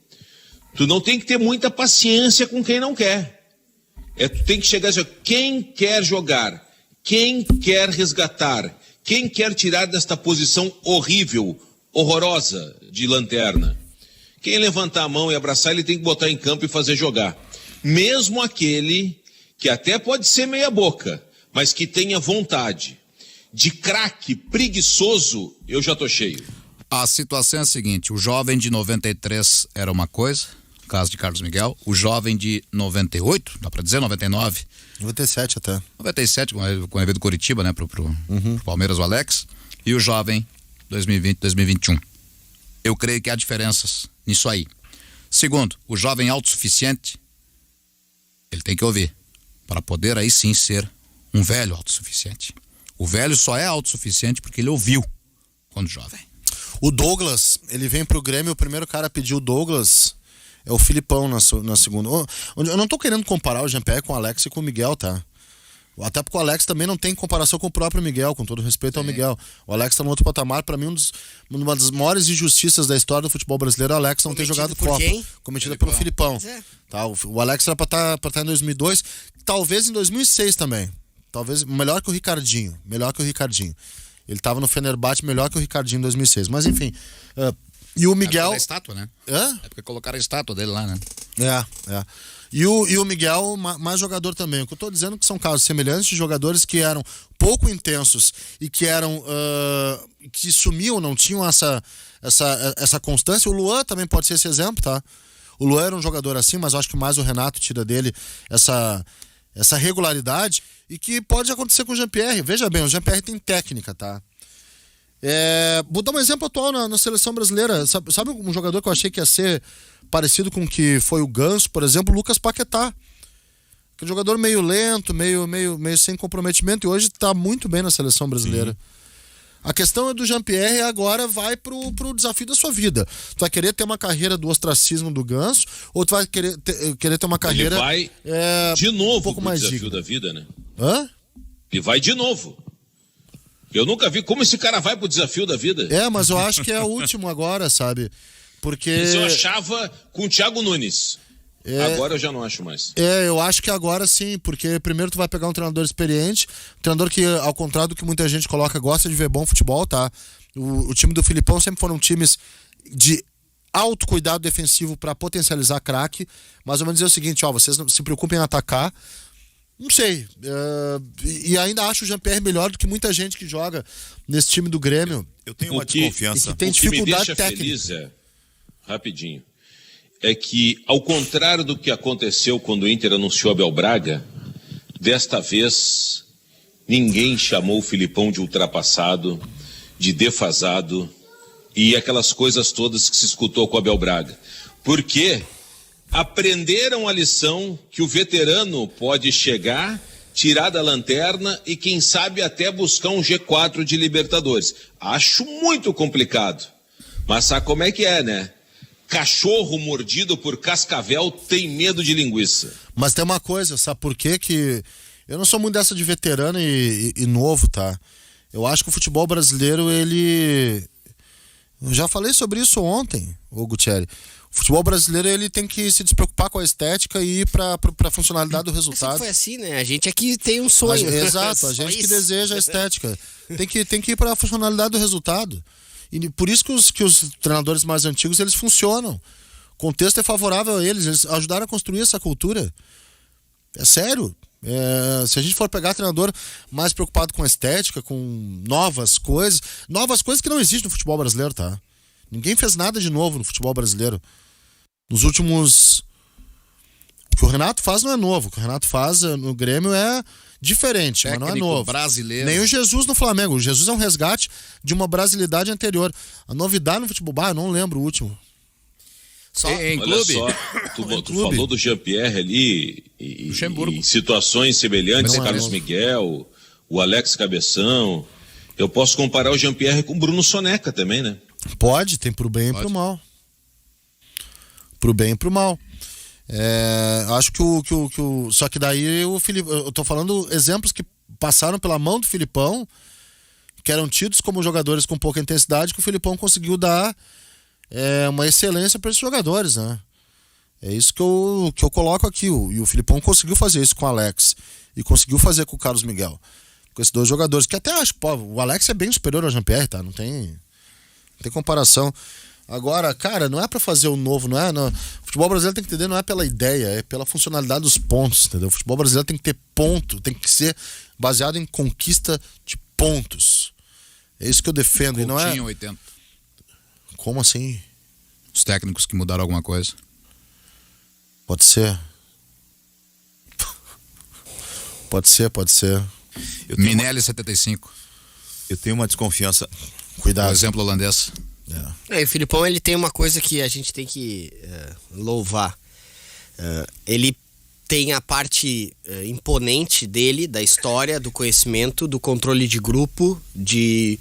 tu não tem que ter muita paciência com quem não quer. Tu tem que chegar e dizer, quem quer jogar, quem quer resgatar, quem quer tirar desta posição horrível, horrorosa de lanterna. Quem levantar a mão e abraçar, ele tem que botar em campo e fazer jogar. Mesmo aquele que até pode ser meia boca, mas que tenha vontade. De craque preguiçoso, eu já tô cheio. A situação é a seguinte: o jovem de 93 era uma coisa, no caso de Carlos Miguel. O jovem de 98, dá pra dizer 99? 97 até. 97, com o evento do Curitiba, né, pro Palmeiras, o Alex. E o jovem 2020, 2021. Eu creio que há diferenças nisso aí. Segundo, o jovem autossuficiente, ele tem que ouvir, para poder aí sim ser um velho autossuficiente. O velho só é autossuficiente porque ele ouviu quando jovem. O Douglas, ele vem pro Grêmio, o primeiro cara a pedir o Douglas é o Filipão na segunda. Eu não tô querendo comparar o Jean-Pierre com o Alex e com o Miguel, tá? Até porque o Alex também não tem comparação com o próprio Miguel, com todo respeito ao Miguel. O Alex tá no outro patamar. Pra mim, uma das maiores injustiças da história do futebol brasileiro é o Alex não ter jogado Copa. Quem? Cometida pelo Filipão. Tá, o Alex era pra estar em 2002, talvez em 2006 também. Talvez melhor que o Ricardinho. Ele tava no Fenerbahçe melhor que o Ricardinho em 2006. Mas enfim. E o Miguel. É a estátua, né? Hã? É porque colocaram a estátua dele lá, né? É. E o Miguel, mais jogador também. O que eu tô dizendo é que são casos semelhantes de jogadores que eram pouco intensos e que eram. Que sumiam, não tinham essa constância. O Luan também pode ser esse exemplo, tá? O Luan era um jogador assim, mas eu acho que mais o Renato tira dele essa regularidade e que pode acontecer com o Jean-Pierre. Veja bem, o Jean-Pierre tem técnica, tá? Vou dar um exemplo atual na seleção brasileira. Sabe um jogador que eu achei que ia ser parecido com o que foi o Ganso, por exemplo, o Lucas Paquetá. Aquele jogador meio lento, meio sem comprometimento, e hoje tá muito bem na seleção brasileira. A questão é do Jean-Pierre agora vai pro desafio da sua vida. Tu vai querer ter uma carreira do ostracismo do Ganso, ou tu vai querer ter uma carreira Ele vai de novo um pouco pro mais desafio digna da vida, né? Hã? E vai de novo. Eu nunca vi como esse cara vai pro desafio da vida. Mas eu acho que é o último agora, sabe? Porque Isso eu achava com o Thiago Nunes. Agora eu já não acho mais. Eu acho que agora sim, porque primeiro tu vai pegar um treinador experiente, um treinador que, ao contrário do que muita gente coloca, gosta de ver bom futebol, tá? O time do Filipão sempre foram times de alto cuidado defensivo para potencializar craque, mas eu vou dizer o seguinte, vocês não se preocupem em atacar. Não sei. E ainda acho o Jean-Pierre melhor do que muita gente que joga nesse time do Grêmio. Eu tenho uma desconfiança. E que tem O que me dificuldade deixa técnica. feliz rapidinho, é que, ao contrário do que aconteceu quando o Inter anunciou Abel Braga, desta vez ninguém chamou o Filipão de ultrapassado, de defasado e aquelas coisas todas que se escutou com o Abel Braga. Porque aprenderam a lição que o veterano pode chegar, tirar da lanterna e, quem sabe, até buscar um G4 de Libertadores. Acho muito complicado. Mas sabe como é que é, né? Cachorro mordido por cascavel tem medo de linguiça. Mas tem uma coisa, sabe por quê? Que eu não sou muito dessa de veterano e novo, tá? Eu acho que o futebol brasileiro, ele... Eu já falei sobre isso ontem, ô Gutierrez. O futebol brasileiro, ele tem que se despreocupar com a estética e ir pra funcionalidade do resultado. Sempre foi assim, né? A gente aqui tem um sonho. Exato, a gente que deseja a estética. Tem que ir pra funcionalidade do resultado. E por isso que os treinadores mais antigos, eles funcionam. O contexto é favorável a eles ajudaram a construir essa cultura. É sério. Se a gente for pegar treinador mais preocupado com estética, com novas coisas que não existem no futebol brasileiro, tá? Ninguém fez nada de novo no futebol brasileiro. Nos últimos... O que o Renato faz não é novo. O que o Renato faz no Grêmio é diferente, Técnico mas não é novo. Brasileiro. Nem o Jesus no Flamengo. O Jesus é um resgate de uma brasilidade anterior. A novidade no futebol, eu não lembro o último. Em Olha clube? só, tu falou do Jean-Pierre ali Luxemburgo. e situações semelhantes, Não é Carlos novo. Miguel, o Alex Cabeção. Eu posso comparar o Jean-Pierre com o Bruno Soneca também, né? Pode, tem pro bem e pro mal. Pro bem e pro mal. Acho que o só que daí o Filipe, eu tô falando exemplos que passaram pela mão do Filipão, que eram tidos como jogadores com pouca intensidade, que o Filipão conseguiu dar uma excelência para esses jogadores, né? É isso que eu coloco aqui. E o Filipão conseguiu fazer isso com o Alex e conseguiu fazer com o Carlos Miguel, com esses dois jogadores, que até acho, o Alex é bem superior ao Jean-Pierre, tá? Não tem comparação. Agora, cara, não é pra fazer o novo, não é? Não. O futebol brasileiro tem que entender, não é pela ideia, é pela funcionalidade dos pontos, entendeu? O futebol brasileiro tem que ter ponto, tem que ser baseado em conquista de pontos. É isso que eu defendo, e não é... Coutinho, 80. Como assim? Os técnicos que mudaram alguma coisa. Pode ser. Pode ser. Minelli, 75. Eu tenho uma desconfiança. Cuidado. Por exemplo holandês. O Filipão, ele tem uma coisa que a gente tem que louvar. Ele tem a parte imponente dele, da história, do conhecimento, do controle de grupo, de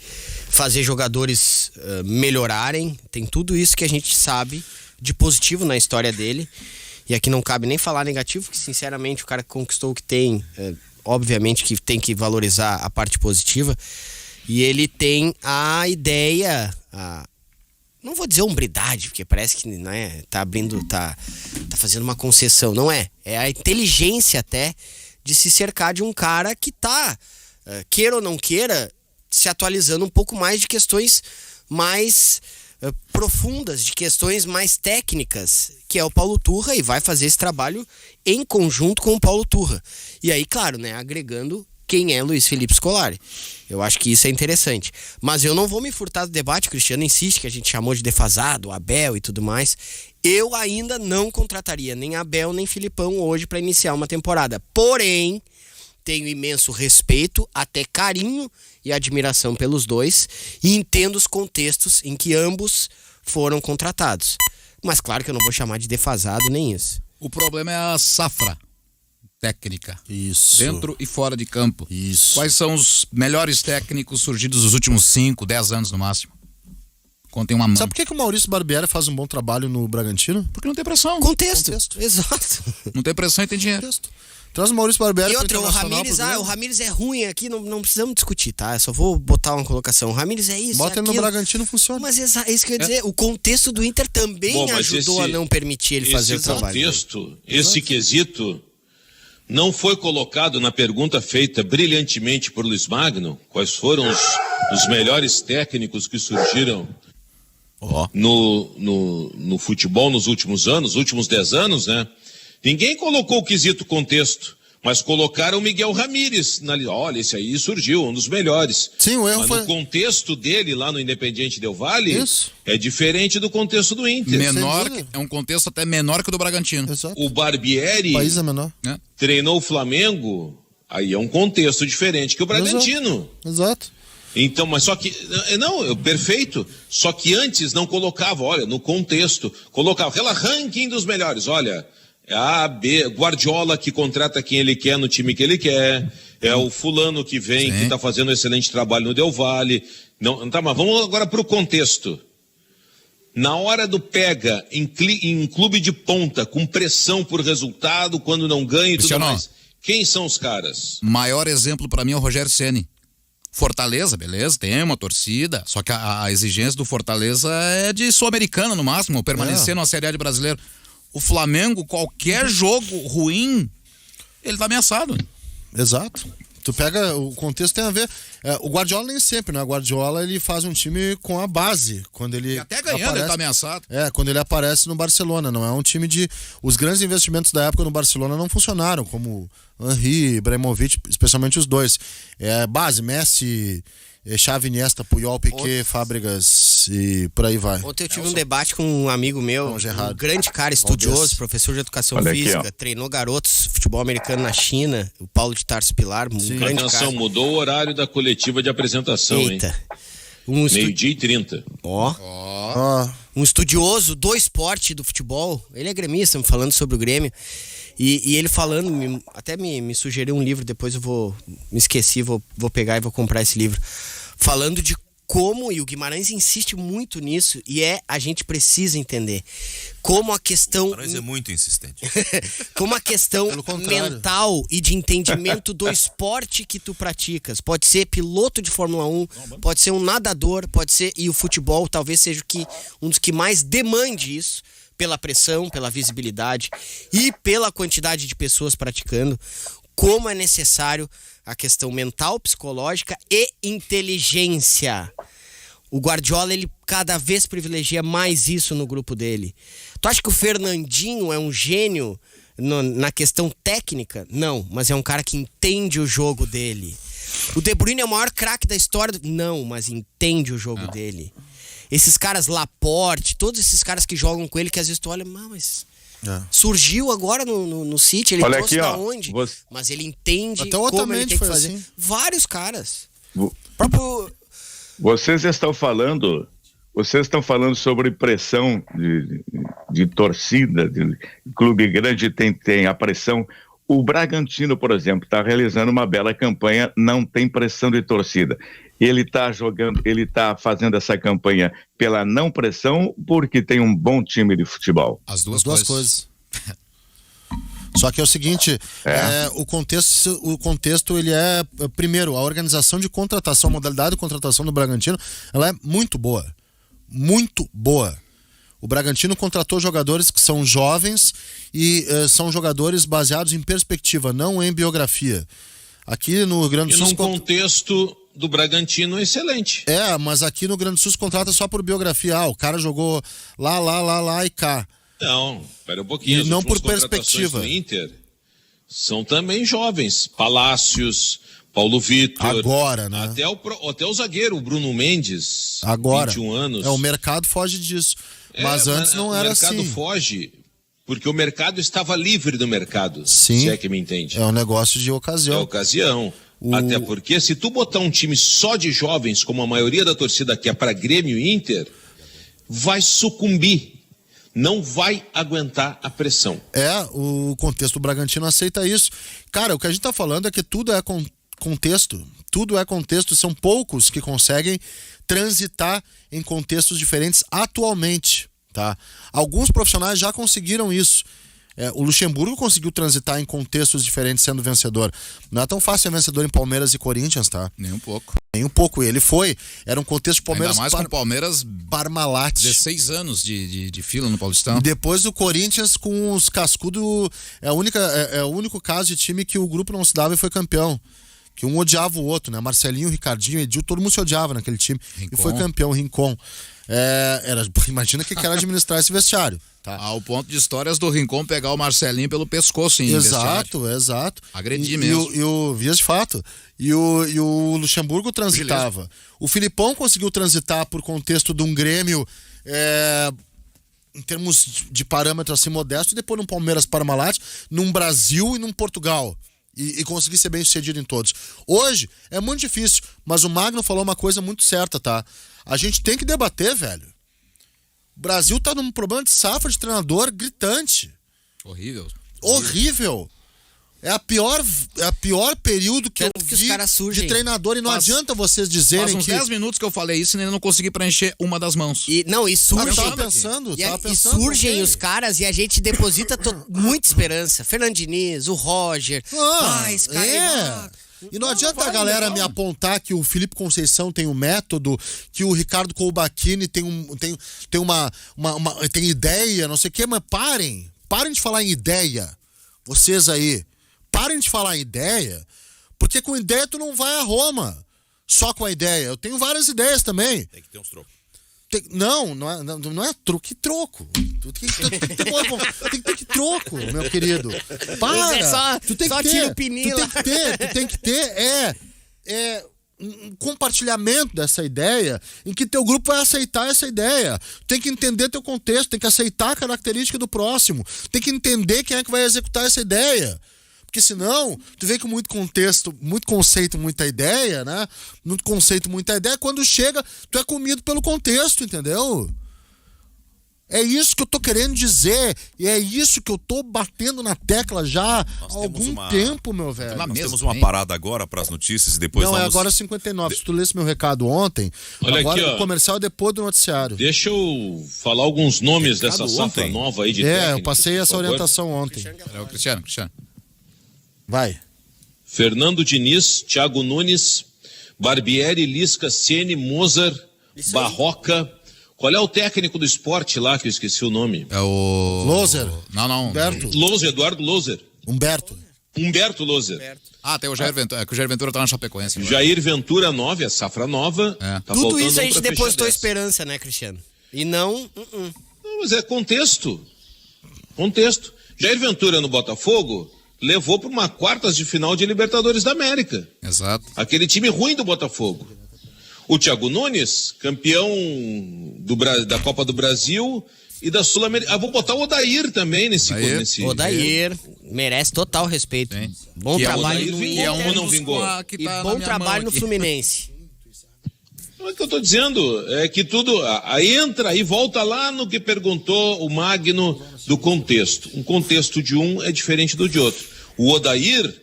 fazer jogadores melhorarem. Tem tudo isso que a gente sabe de positivo na história dele. E aqui não cabe nem falar negativo, que sinceramente o cara que conquistou o que tem, obviamente que tem que valorizar a parte positiva. E ele tem a ideia, não vou dizer hombridade, porque parece que não é, tá abrindo, tá fazendo uma concessão, não é. É a inteligência até de se cercar de um cara que tá, queira ou não queira, se atualizando um pouco mais de questões mais profundas, de questões mais técnicas, que é o Paulo Turra, e vai fazer esse trabalho em conjunto com o Paulo Turra. E aí, claro, né, agregando quem é Luiz Felipe Scolari. Eu acho que isso é interessante. Mas eu não vou me furtar do debate, o Cristiano insiste que a gente chamou de defasado, Abel e tudo mais. Eu ainda não contrataria nem Abel nem Filipão hoje para iniciar uma temporada. Porém, tenho imenso respeito, até carinho e admiração pelos dois, e entendo os contextos em que ambos foram contratados. Mas claro que eu não vou chamar de defasado nem isso. O problema é a safra técnica. Isso. Dentro e fora de campo. Isso. Quais são os melhores técnicos surgidos nos últimos 5, 10 anos no máximo? Contem uma mão. Sabe por que o Maurício Barbieri faz um bom trabalho no Bragantino? Porque não tem pressão. Contexto. Exato. Não tem pressão e tem dinheiro. Contexto. Traz o Maurício Barbieri E pro outra, o Internacional Ramires, pro Grêmio. o Ramires é ruim aqui, não precisamos discutir, tá? Eu só vou botar uma colocação. O Ramires é isso, Bota é ele no aquilo. Bragantino, funciona. Mas é isso que eu ia dizer. O contexto do Inter também Bom, mas ajudou a não permitir ele fazer o trabalho. Esse quesito não foi colocado na pergunta feita brilhantemente por Luiz Magno. Quais foram os melhores técnicos que surgiram no futebol nos últimos anos, últimos 10 anos, né? Ninguém colocou o quesito contexto, mas colocaram o Miguel Ramírez. Olha, esse aí surgiu, um dos melhores. Sim, o erro mas foi... no contexto dele, lá no Independiente Del Valle, Isso. é diferente do contexto do Inter. Menor, dúvida. é um contexto até menor que o do Bragantino. Exato. O Barbieri O país é menor. Né? treinou o Flamengo, aí é um contexto diferente que o Bragantino. Exato. Então, mas só que, perfeito, só que antes não colocava, olha, no contexto, colocava aquela ranking dos melhores, olha, é A, B, Guardiola que contrata quem ele quer no time que ele quer, é o fulano que vem, que está fazendo um excelente trabalho no Del Valle. Não, tá, mas vamos agora para o contexto. Na hora do pega, em clube de ponta, com pressão por resultado, quando não ganha e tudo mais, quem são os caras? Maior exemplo para mim é o Rogério Ceni. Fortaleza, beleza, tem uma torcida, só que a exigência do Fortaleza é de Sul-Americana no máximo, permanecer na Série A de brasileiro. O Flamengo, qualquer jogo ruim, ele tá ameaçado. Exato. Tu pega, o contexto tem a ver. O Guardiola nem sempre, né? O Guardiola ele faz um time com a base. Quando ele E até ganhando, aparece, ele tá ameaçado. quando ele aparece no Barcelona. Não é um time de. Os grandes investimentos da época no Barcelona não funcionaram, como Henry, Ibrahimovic, especialmente os dois. Base, Messi, Xavi, Iniesta, Puyol, Piquet, Fábregas e por aí vai. Ontem eu tive um debate com um amigo meu, um grande cara, estudioso, professor de educação física, treinou garotos, futebol americano na China, o Paulo de Tarso Pilar, grande Atenção, cara. mudou o horário da coletiva de apresentação, Eita. hein? Meio-dia e 30. Um estudioso do esporte do futebol, ele é gremista, falando sobre o Grêmio, e ele falando, até me sugeriu um livro, depois eu me esqueci, vou pegar e vou comprar esse livro, falando de como, e o Guimarães insiste muito nisso, e a gente precisa entender, como a questão... Guimarães é muito insistente. Como a questão mental e de entendimento do esporte que tu praticas. Pode ser piloto de Fórmula 1, pode ser um nadador, pode ser... E o futebol talvez seja um dos que mais demande isso, pela pressão, pela visibilidade e pela quantidade de pessoas praticando. Como é necessário a questão mental, psicológica e inteligência. O Guardiola, ele cada vez privilegia mais isso no grupo dele. Tu acha que o Fernandinho é um gênio na questão técnica? Não, mas é um cara que entende o jogo dele. O De Bruyne é o maior craque da história? Não, mas entende o jogo dele. Esses caras, Laporte, todos esses caras que jogam com ele, que às vezes tu olha, mas... surgiu agora no City, ele Olha trouxe aqui, da onde? Mas ele entende Até como ele tem que foi fazer. assim. Vários caras. Vocês estão falando sobre pressão de torcida, de clube grande tem a pressão. O Bragantino, por exemplo, está realizando uma bela campanha, não tem pressão de torcida. ele está jogando, ele está fazendo essa campanha pela não pressão, porque tem um bom time de futebol? As duas coisas. Só que é o seguinte, o contexto ele é, primeiro, a organização de contratação, a modalidade de contratação do Bragantino, ela é muito boa. Muito boa. O Bragantino contratou jogadores que são jovens e são jogadores baseados em perspectiva, não em biografia. Aqui no Rio Grande do Sul... E num contexto do Bragantino excelente. Mas aqui no Rio Grande do Sul se contrata só por biografia. O cara jogou lá e cá. Não, espera um pouquinho. E não por perspectiva. Do Inter são também jovens. Palácios, Paulo Vitor. Agora, né? Até o zagueiro, o Bruno Mendes. Agora. 21 anos. O mercado foge disso. Mas antes não era assim. O mercado foge porque o mercado estava livre do mercado. Sim. Se é que me entende. É um negócio de ocasião. É ocasião. Até porque se tu botar um time só de jovens, como a maioria da torcida quer para Grêmio e Inter, vai sucumbir. Não vai aguentar a pressão. O contexto do Bragantino aceita isso. Cara, o que a gente tá falando é que tudo é contexto. Tudo é contexto. São poucos que conseguem transitar em contextos diferentes atualmente, tá? Alguns profissionais já conseguiram isso. O Luxemburgo conseguiu transitar em contextos diferentes sendo vencedor. Não é tão fácil ser vencedor em Palmeiras e Corinthians, tá? Nem um pouco. Nem um pouco. Ele foi. Era um contexto de Palmeiras... Ainda mais com o Palmeiras... Parmalat. 16 anos de fila no Paulistão. Depois do Corinthians com os cascudos... É o único caso de time que o grupo não se dava e foi campeão. Que um odiava o outro, né? Marcelinho, Ricardinho, Edil, todo mundo se odiava naquele time. Rincon. E foi campeão, Rincon. Imagina que era administrar esse vestiário. Tá? Ao ponto de histórias do Rincon pegar o Marcelinho pelo pescoço em vestiário. Exato. Agredir mesmo. E o vias de fato. E o Luxemburgo transitava. O Filipão conseguiu transitar por contexto de um Grêmio em termos de parâmetro assim modesto, e depois num Palmeiras Parmalat, num Brasil e num Portugal. E conseguir ser bem sucedido em todos. Hoje é muito difícil, mas o Magno falou uma coisa muito certa, tá? A gente tem que debater, velho. O Brasil tá num problema de safra de treinador gritante. Horrível. É a pior período que eu vi os caras surgem. De treinador, e não adianta vocês dizerem que... Faz uns 10 minutos que eu falei isso e ainda não consegui preencher uma das mãos. E surgem... E surgem os caras e a gente deposita muita esperança. Fernando Diniz, o Roger... esse cara E não adianta a galera me apontar que o Felipe Conceição tem um método, que o Ricardo Colbachini tem ideia, não sei o quê, mas parem de falar em ideia. Vocês aí, parem de falar em ideia, porque com ideia tu não vai a Roma. Só com a ideia. Eu tenho várias ideias também. Tem que ter uns trocos. Não é truque e troco. Tem que ter que troco, meu querido. Tu tem que ter um compartilhamento dessa ideia em que teu grupo vai aceitar essa ideia. Tem que entender teu contexto, tem que aceitar a característica do próximo, tem que entender quem é que vai executar essa ideia. Porque senão, tu vem com muito contexto, muito conceito, muita ideia, né? Muito conceito, muita ideia. Quando chega, tu é comido pelo contexto, entendeu? É isso que eu tô querendo dizer. E é isso que eu tô batendo na tecla já há algum tempo, meu velho. Nós temos uma parada agora para as notícias e depois vamos... agora 59. Se tu lesse meu recado ontem, olha agora aqui, o comercial é depois do noticiário. Deixa eu falar alguns nomes dessa safra nova aí de técnicos, eu passei essa orientação ontem. Cristiano. Vai. Fernando Diniz, Thiago Nunes, Barbieri, Lisca, Ceni, Mozart, Barroca. Qual é o técnico do esporte lá que eu esqueci o nome? É o... Loser. Não. Humberto. Loser, Eduardo Loser. Humberto Loser. Tem o Jair Ventura. É que o Jair Ventura tá na Chapecoense. Jair Ventura 9, a safra nova. Tá tudo isso a gente depositou esperança, né, Cristiano? E não... Não, mas é contexto. Jair Ventura no Botafogo levou para uma quartas de final de Libertadores da América. Exato. Aquele time ruim do Botafogo. O Thiago Nunes, campeão da Copa do Brasil e da Sul-Americana. Vou botar o Odair também nesse... Odair merece total respeito. Sim. Bom trabalho no Inter. Não vingou. E bom trabalho no Fluminense. O que eu estou dizendo é que tudo... Aí entra e volta lá no que perguntou o Magno do contexto. Um contexto de um é diferente do de outro. O Odair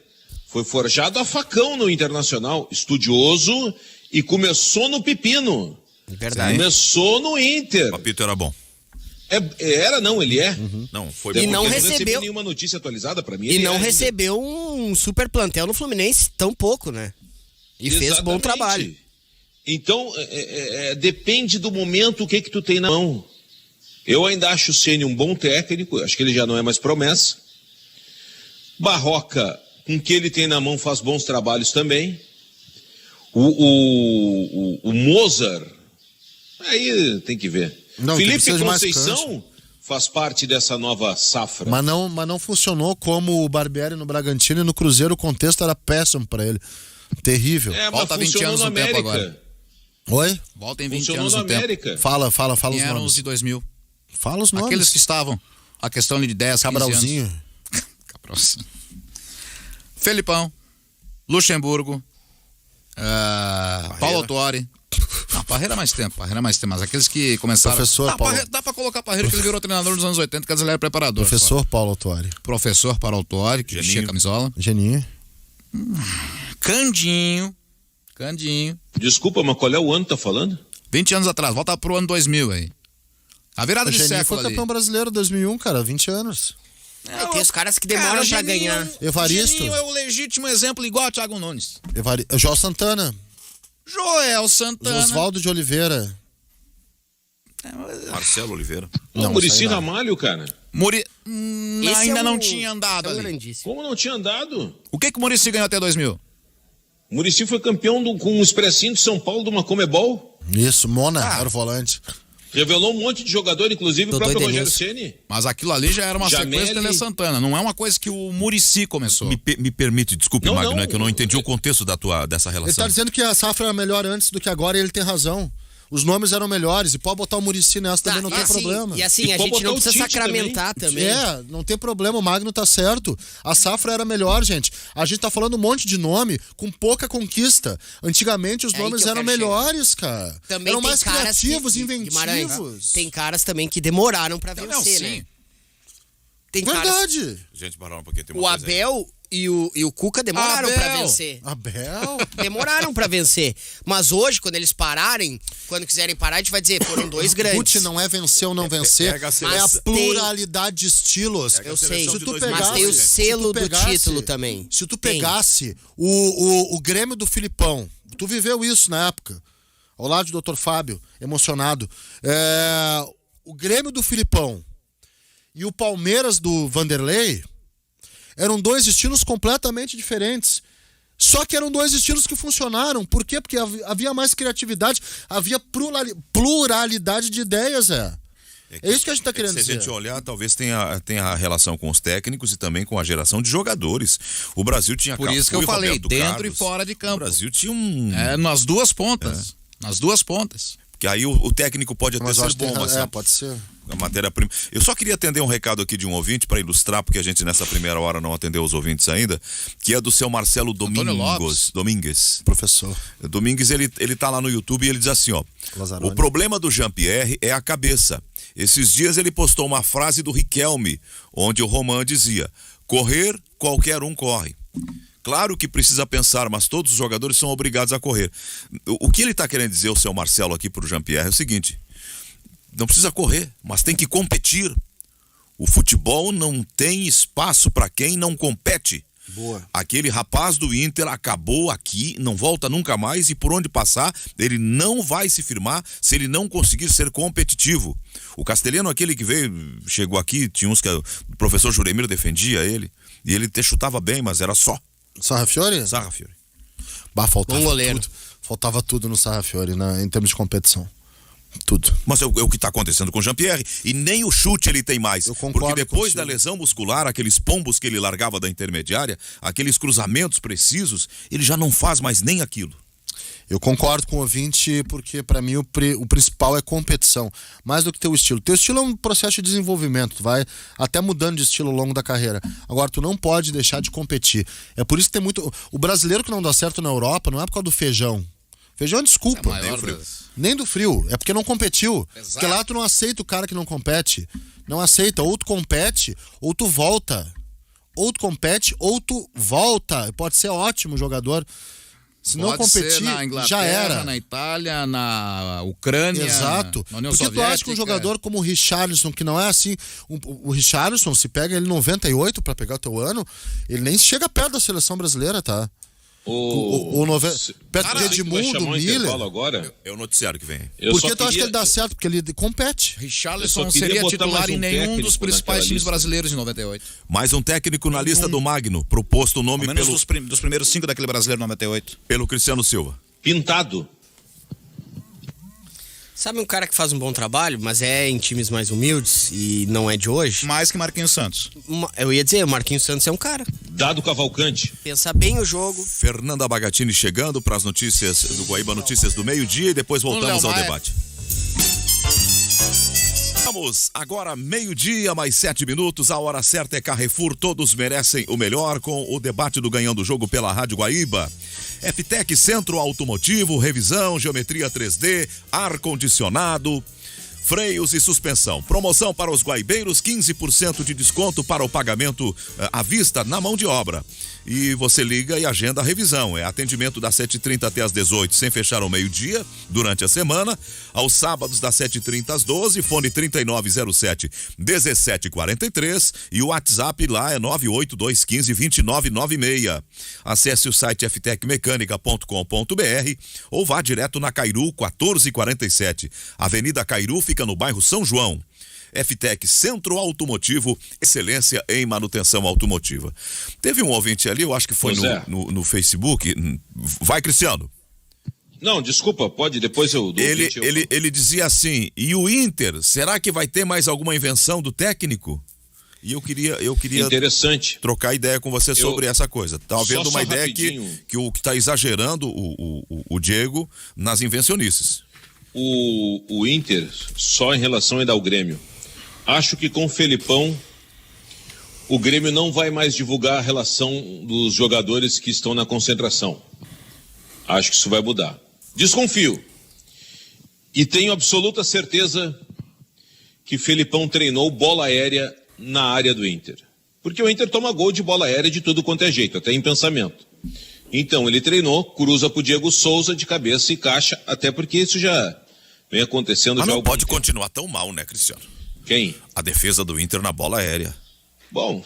foi forjado a facão no Internacional, estudioso E começou no pepino. Verdade. Começou no Inter. O Papito era bom. Ele é. Não, foi Até bom. E não porque eu recebeu- recebi nenhuma notícia atualizada pra mim. E ele não é ainda. recebeu um super plantel no Fluminense tão pouco, né? E fez bom Exatamente. trabalho. Então, depende do momento o que tu tem na mão. Eu ainda acho o Ceni um bom técnico, acho que ele já não é mais promessa. Barroca, com o que ele tem na mão, faz bons trabalhos também. O Mozart, aí tem que ver. Não, tem que Felipe ser de mais Conceição faz parte dessa nova safra. Mas não funcionou como o Barbieri no Bragantino e no Cruzeiro. O contexto era péssimo pra ele. Terrível. Mas Falta 20 funcionou anos no no tempo América. agora. Oi? Volta em 20 Funcionou anos no no tempo. América. Fala os Quem eram os nomes. de 2000? Fala os nomes. Aqueles que estavam. A questão de 10, 15 anos. Cabralzinho. Cabralzinho. Felipão, Luxemburgo, Paulo Autori. Não, Parreira mais tempo, mas aqueles que começaram... Professor Paulo- Dá pra colocar Parreira, que ele virou treinador nos anos 80, que ele era preparador. Professor Paulo Autori. Professor Paulo Autori, que vestia a camisola. Geninho. Candinho. Desculpa, mas qual é o ano que tá falando? 20 anos atrás, volta pro ano 2000 aí. A virada O de Geninho século foi ali. campeão brasileiro 2001, cara. 20 anos. Tem os caras que demoram pra Geninho- ganhar. Evaristo. Geninho é o legítimo exemplo igual ao Thiago Nunes. João Santana. Joel Santana. Oswaldo de Oliveira. Marcelo Oliveira. Não, O Muricy isso aí não. Ramalho, cara. Esse Ainda é não um- tinha andado é um ali. grandíssimo. Como não tinha andado? O que o Muricy ganhou até 2000? O Muricy foi campeão com o Expressinho de São Paulo de uma Comebol. Isso, Mona era o volante. Revelou um monte de jogador, inclusive o Dodô próprio e Rogério Denilson. Ceni. Mas aquilo ali já era uma Jameli. sequência de Tele Santana. Não é uma coisa que o Muricy começou. Me permite, desculpe, Não, Magno, não. é que eu não entendi o contexto dessa Ele relação. tá dizendo que a safra era melhor antes do que agora e ele tem razão. Os nomes eram melhores. E pode botar o Muricy nessa também, não e tem assim, problema. E assim, E a pode gente não botar o precisa Tite sacramentar também. Não tem problema, o Magno tá certo. A safra era melhor, gente. A gente tá falando um monte de nome com pouca conquista. Antigamente os É aí nomes que eu eram quero melhores, cara. Também eram tem mais caras criativos, Guimarães, inventivos. tem caras também que demoraram pra Não, vencer, sim. né? Tem caras... Verdade. Gente, parar um pouquinho. Tem O uma coisa aí. Abel e o Cuca demoraram Abel. pra vencer. Abel. Demoraram pra vencer. Mas hoje, quando eles pararem, quando quiserem parar, a gente vai dizer, foram dois grandes. Gucci não é vencer ou não vencer. pega a É a seleção. pluralidade de estilos. Pega Eu a sei, seleção de Se tu 2000, mas tem o gente. selo Se tu pegasse- do título também. Se tu Tem. pegasse o Grêmio do Filipão, tu viveu isso na época, ao lado do Dr. Fábio, emocionado. O Grêmio do Filipão e o Palmeiras do Vanderlei eram dois estilos completamente diferentes. Só que eram dois estilos que funcionaram. Por quê? Porque havia mais criatividade, havia pluralidade de ideias, É isso que a gente tá querendo Se a dizer. gente olhar, talvez tenha relação com os técnicos e também com a geração de jogadores. O Brasil tinha Por isso que eu Cafu e falei, Roberto dentro Carlos. e fora de campo. O Brasil tinha um... Nas duas pontas. Nas duas pontas. Que aí o técnico pode até Mas eu ser acho que bom, tem- mas pode ser. a matéria-prima. Eu só queria atender um recado aqui de um ouvinte para ilustrar, porque a gente nessa primeira hora não atendeu os ouvintes ainda, que é do seu Marcelo Domingues. Professor. Domingues, ele tá lá no YouTube e ele diz assim, ó: Lazzaroni. o problema do Jean-Pierre é a cabeça. Esses dias ele postou uma frase do Riquelme, onde o Roman dizia: correr, qualquer um corre. Claro que precisa pensar, mas todos os jogadores são obrigados a correr. O que ele tá querendo dizer, o seu Marcelo, aqui pro Jean-Pierre, é o seguinte: não precisa correr, mas tem que competir. O futebol não tem espaço para quem não compete. Boa. Aquele rapaz do Inter acabou aqui, não volta nunca mais e por onde passar, ele não vai se firmar se ele não conseguir ser competitivo. O castelhano, aquele que chegou aqui, tinha uns que o professor Juremir defendia ele, e ele te chutava bem, mas era só. Sarrafiore? Sarrafiore. Bah, faltava Bom goleiro. tudo. Faltava tudo no Sarrafiore, em termos de competição. Tudo. Mas é o que está acontecendo com o Jean-Pierre. E nem o chute ele tem mais. Eu concordo Porque depois contigo. da lesão muscular, aqueles pombos que ele largava da intermediária, aqueles cruzamentos precisos, ele já não faz mais nem aquilo. Eu concordo com o ouvinte, porque pra mim o principal é competição, mais do que teu estilo. Teu estilo é um processo de desenvolvimento, tu vai até mudando de estilo ao longo da carreira. Agora, tu não pode deixar de competir. É por isso que tem muito... O brasileiro que não dá certo na Europa não é por causa do feijão. Feijão é desculpa. É a maior frio. das- Nem do frio, é porque não competiu. Exato. Porque lá tu não aceita o cara que não compete. Não aceita, ou tu compete, ou tu volta. Ou tu compete, ou tu volta. Pode ser ótimo jogador. Se não Pode ser competir, na Inglaterra, já era. na Itália, na Ucrânia, Exato. na União Porque Soviética. tu acha que um jogador como o Richarlison, que não é assim, o Richarlison, se pega ele 98 pra pegar o teu ano, ele nem chega perto da seleção brasileira, tá? Perto de Edmundo, Miller. Agora, É o noticiário que vem. Por que tu acha que ele dá certo? Porque ele compete. Richarlison seria titular em nenhum dos principais times brasileiros em 98. Mais um técnico na lista do Magno, proposto o nome Ao menos dos primeiros 5 daquele brasileiro 98. pelo Cristiano Silva. Pintado. Sabe um cara que faz um bom trabalho, mas é em times mais humildes e não é de hoje? Mais que Marquinhos Santos. Eu ia dizer, o Marquinhos Santos é um cara. Dado Cavalcante. Pensa bem o jogo. Fernanda Bagatini chegando para as notícias do Guaíba Notícias do meio-dia e depois voltamos ao debate. Vamos agora, meio-dia, mais 7 minutos. A hora certa é Carrefour. Todos merecem o melhor com o debate do Ganhando o Jogo pela Rádio Guaíba. FTEC Centro Automotivo, revisão, geometria 3D, ar-condicionado, freios e suspensão. Promoção para os guaibeiros, 15% de desconto para o pagamento à vista na mão de obra. E você liga e agenda a revisão. É atendimento das 7h30 até as 18, sem fechar ao meio-dia, durante a semana. Aos sábados, das 7h30 às 12, fone 3907-1743. E o WhatsApp lá é 98215-2996. Acesse o site ftecmecanica.com.br ou vá direto na Cairu 1447. Avenida Cairu fica no bairro São João. FTEC Centro Automotivo, excelência em manutenção automotiva. Teve um ouvinte ali, eu acho que foi no Facebook. Vai, Cristiano. Não, desculpa, pode, depois eu... Ele dizia assim, e o Inter, será que vai ter mais alguma invenção do técnico? E eu queria interessante trocar ideia com você sobre essa coisa. Tá havendo uma ideia rapidinho. que o que está exagerando o Diego nas invencionices. O Inter, só em relação ainda ao Grêmio. Acho que com o Felipão, o Grêmio não vai mais divulgar a relação dos jogadores que estão na concentração. Acho que isso vai mudar. Desconfio. E tenho absoluta certeza que Felipão treinou bola aérea na área do Inter. Porque o Inter toma gol de bola aérea de tudo quanto é jeito, até em pensamento. Então ele treinou, cruza pro Diego Souza de cabeça e caixa, até porque isso já vem acontecendo. Mas já não pode continuar tão mal, né, Cristiano? Quem? A defesa do Inter na bola aérea. Bom,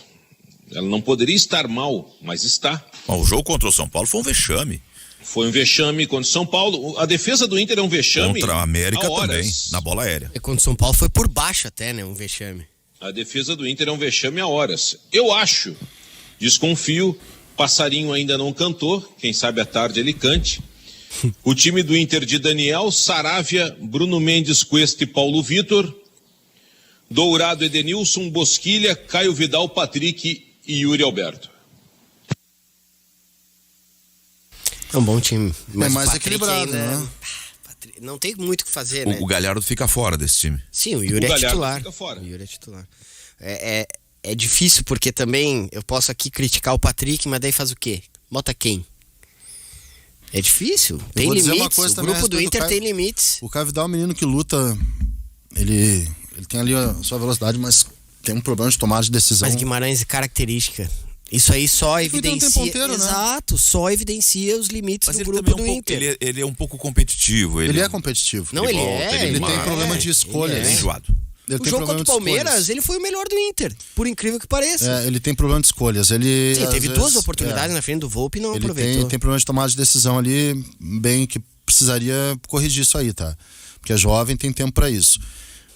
ela não poderia estar mal, mas está. O jogo contra o São Paulo foi um vexame. Foi um vexame contra o São Paulo. A defesa do Inter é um vexame. Contra a América também, na bola aérea. E contra o São Paulo foi por baixo até, né? Um vexame. A defesa do Inter é um vexame a horas. Eu acho, desconfio, passarinho ainda não cantou, quem sabe à tarde ele cante. O time do Inter de Daniel, Saravia, Bruno Mendes, Cuesta e Paulo Vitor. Dourado, Edenilson, Bosquilha, Caio Vidal, Patrick e Yuri Alberto. É um bom time. Mas mais equilibrado, né? Não tem muito o que fazer, né? O Galhardo fica fora desse time. Sim, o Yuri é titular. Fica fora. O Yuri é titular. É difícil porque também eu posso aqui criticar o Patrick, mas daí faz o quê? Bota quem? É difícil. Tem limites. O grupo do Inter tem limites. O Caio Vidal é um menino que luta. Ele tem ali a sua velocidade, mas tem um problema de tomada de decisão. Mas Guimarães é característica. Isso aí só evidencia. Ponteiro, exato, né? Só evidencia os limites do grupo do Inter. Ele é um pouco competitivo. Ele é competitivo. Não, ele tem problema de escolha. Ele é enjoado. O jogo contra o Palmeiras, ele foi o melhor do Inter, por incrível que pareça. Ele tem problema de escolhas. Sim, teve duas oportunidades na frente do Volpi e não aproveitou. Ele tem problema de tomada de decisão ali, bem que precisaria corrigir isso aí, tá? Porque é jovem, tem tempo pra isso.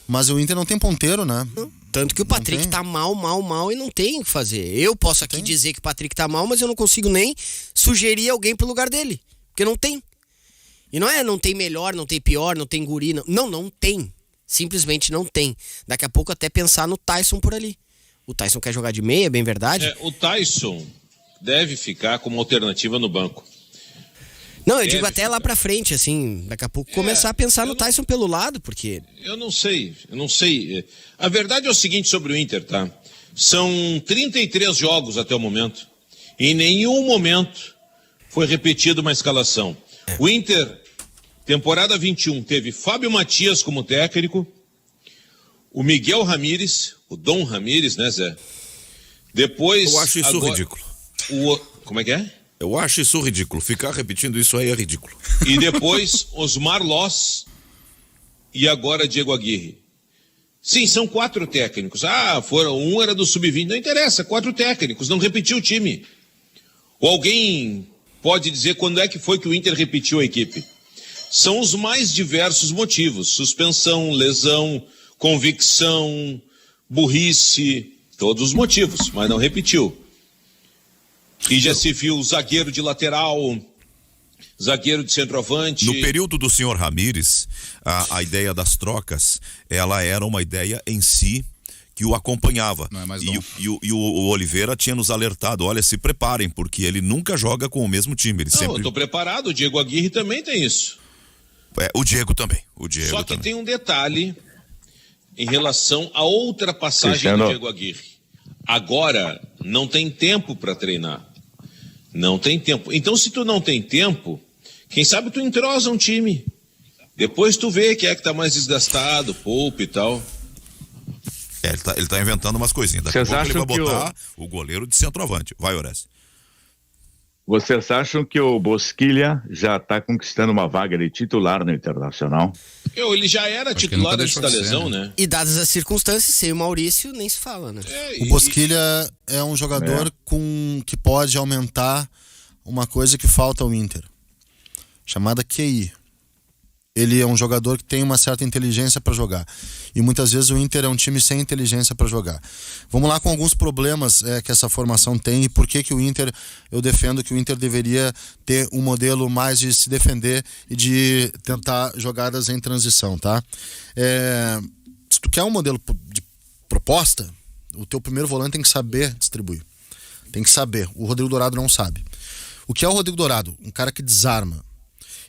Mas o Inter não tem ponteiro, né? Não. Tanto que o Patrick tá mal e não tem o que fazer. Eu posso aqui dizer que o Patrick tá mal, mas eu não consigo nem sugerir alguém pro lugar dele. Porque não tem. E não tem melhor, não tem pior, não tem guri. Não tem. Simplesmente não tem. Daqui a pouco até pensar no Tyson por ali. O Tyson quer jogar de meia, é bem verdade? O Tyson deve ficar como alternativa no banco. Não, eu digo até lá pra frente, assim, daqui a pouco começar a pensar no Tyson pelo lado, porque... Eu não sei. A verdade é o seguinte sobre o Inter, tá? São 33 jogos até o momento. Em nenhum momento foi repetida uma escalação. O Inter, temporada 21, teve Fábio Matias como técnico, o Miguel Ramírez, o Dom Ramírez, né, Zé? Depois... Eu acho isso ridículo. Como é que é? Eu acho isso ridículo. Ficar repetindo isso aí é ridículo. E depois, Osmar Loss e agora Diego Aguirre. Sim, são 4 técnicos. Um era do Sub-20. Não interessa, 4 técnicos. Não repetiu o time. Ou alguém pode dizer quando é que foi que o Inter repetiu a equipe? São os mais diversos motivos. Suspensão, lesão, convicção, burrice, todos os motivos, mas não repetiu. E já se viu zagueiro de lateral, zagueiro de centroavante. No período do senhor Ramírez, a ideia das trocas, ela era uma ideia em si que o acompanhava. Não é mais e o Oliveira tinha nos alertado, olha, se preparem, porque ele nunca joga com o mesmo time. Eu tô preparado, o Diego Aguirre também tem isso. O Diego também. Só que tem um detalhe em relação a outra passagem do Diego Aguirre. Agora não tem tempo para treinar. Não tem tempo. Então, se tu não tem tempo, quem sabe tu entrosa um time. Depois tu vê quem é que tá mais desgastado, poupa e tal. Ele tá inventando umas coisinhas. Daqui a pouco ele vai botar o goleiro de centroavante. Vai, Horácio. Vocês acham que o Bosquilha já está conquistando uma vaga de titular no Internacional? Ele já era titular antes da lesão, né? E dadas as circunstâncias, sem o Maurício, nem se fala, né? O Bosquilha é um jogador que pode aumentar uma coisa que falta ao Inter, chamada QI. Ele é um jogador que tem uma certa inteligência para jogar. E muitas vezes o Inter é um time sem inteligência para jogar. Vamos lá com alguns problemas que essa formação tem e por que o Inter, eu defendo que o Inter deveria ter um modelo mais de se defender e de tentar jogadas em transição, tá? Se tu quer um modelo de proposta, o teu primeiro volante tem que saber distribuir. Tem que saber. O Rodrigo Dourado não sabe. O que é o Rodrigo Dourado? Um cara que desarma.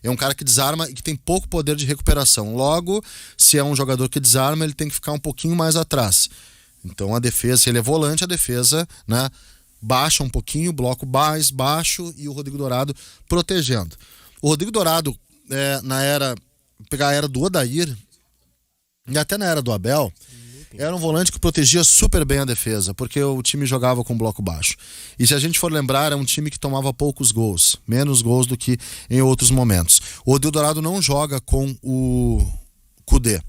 É um cara que desarma e que tem pouco poder de recuperação. Logo, se é um jogador que desarma, ele tem que ficar um pouquinho mais atrás. Então a defesa, se ele é volante, a defesa, né, baixa um pouquinho, o bloco mais baixo e o Rodrigo Dourado protegendo. O Rodrigo Dourado, pegar a era do Odair e até na era do Abel, era um volante que protegia super bem a defesa, porque o time jogava com bloco baixo. E se a gente for lembrar, era um time que tomava poucos gols, menos gols do que em outros momentos. O Rodrigo Dourado não joga com o Kudê,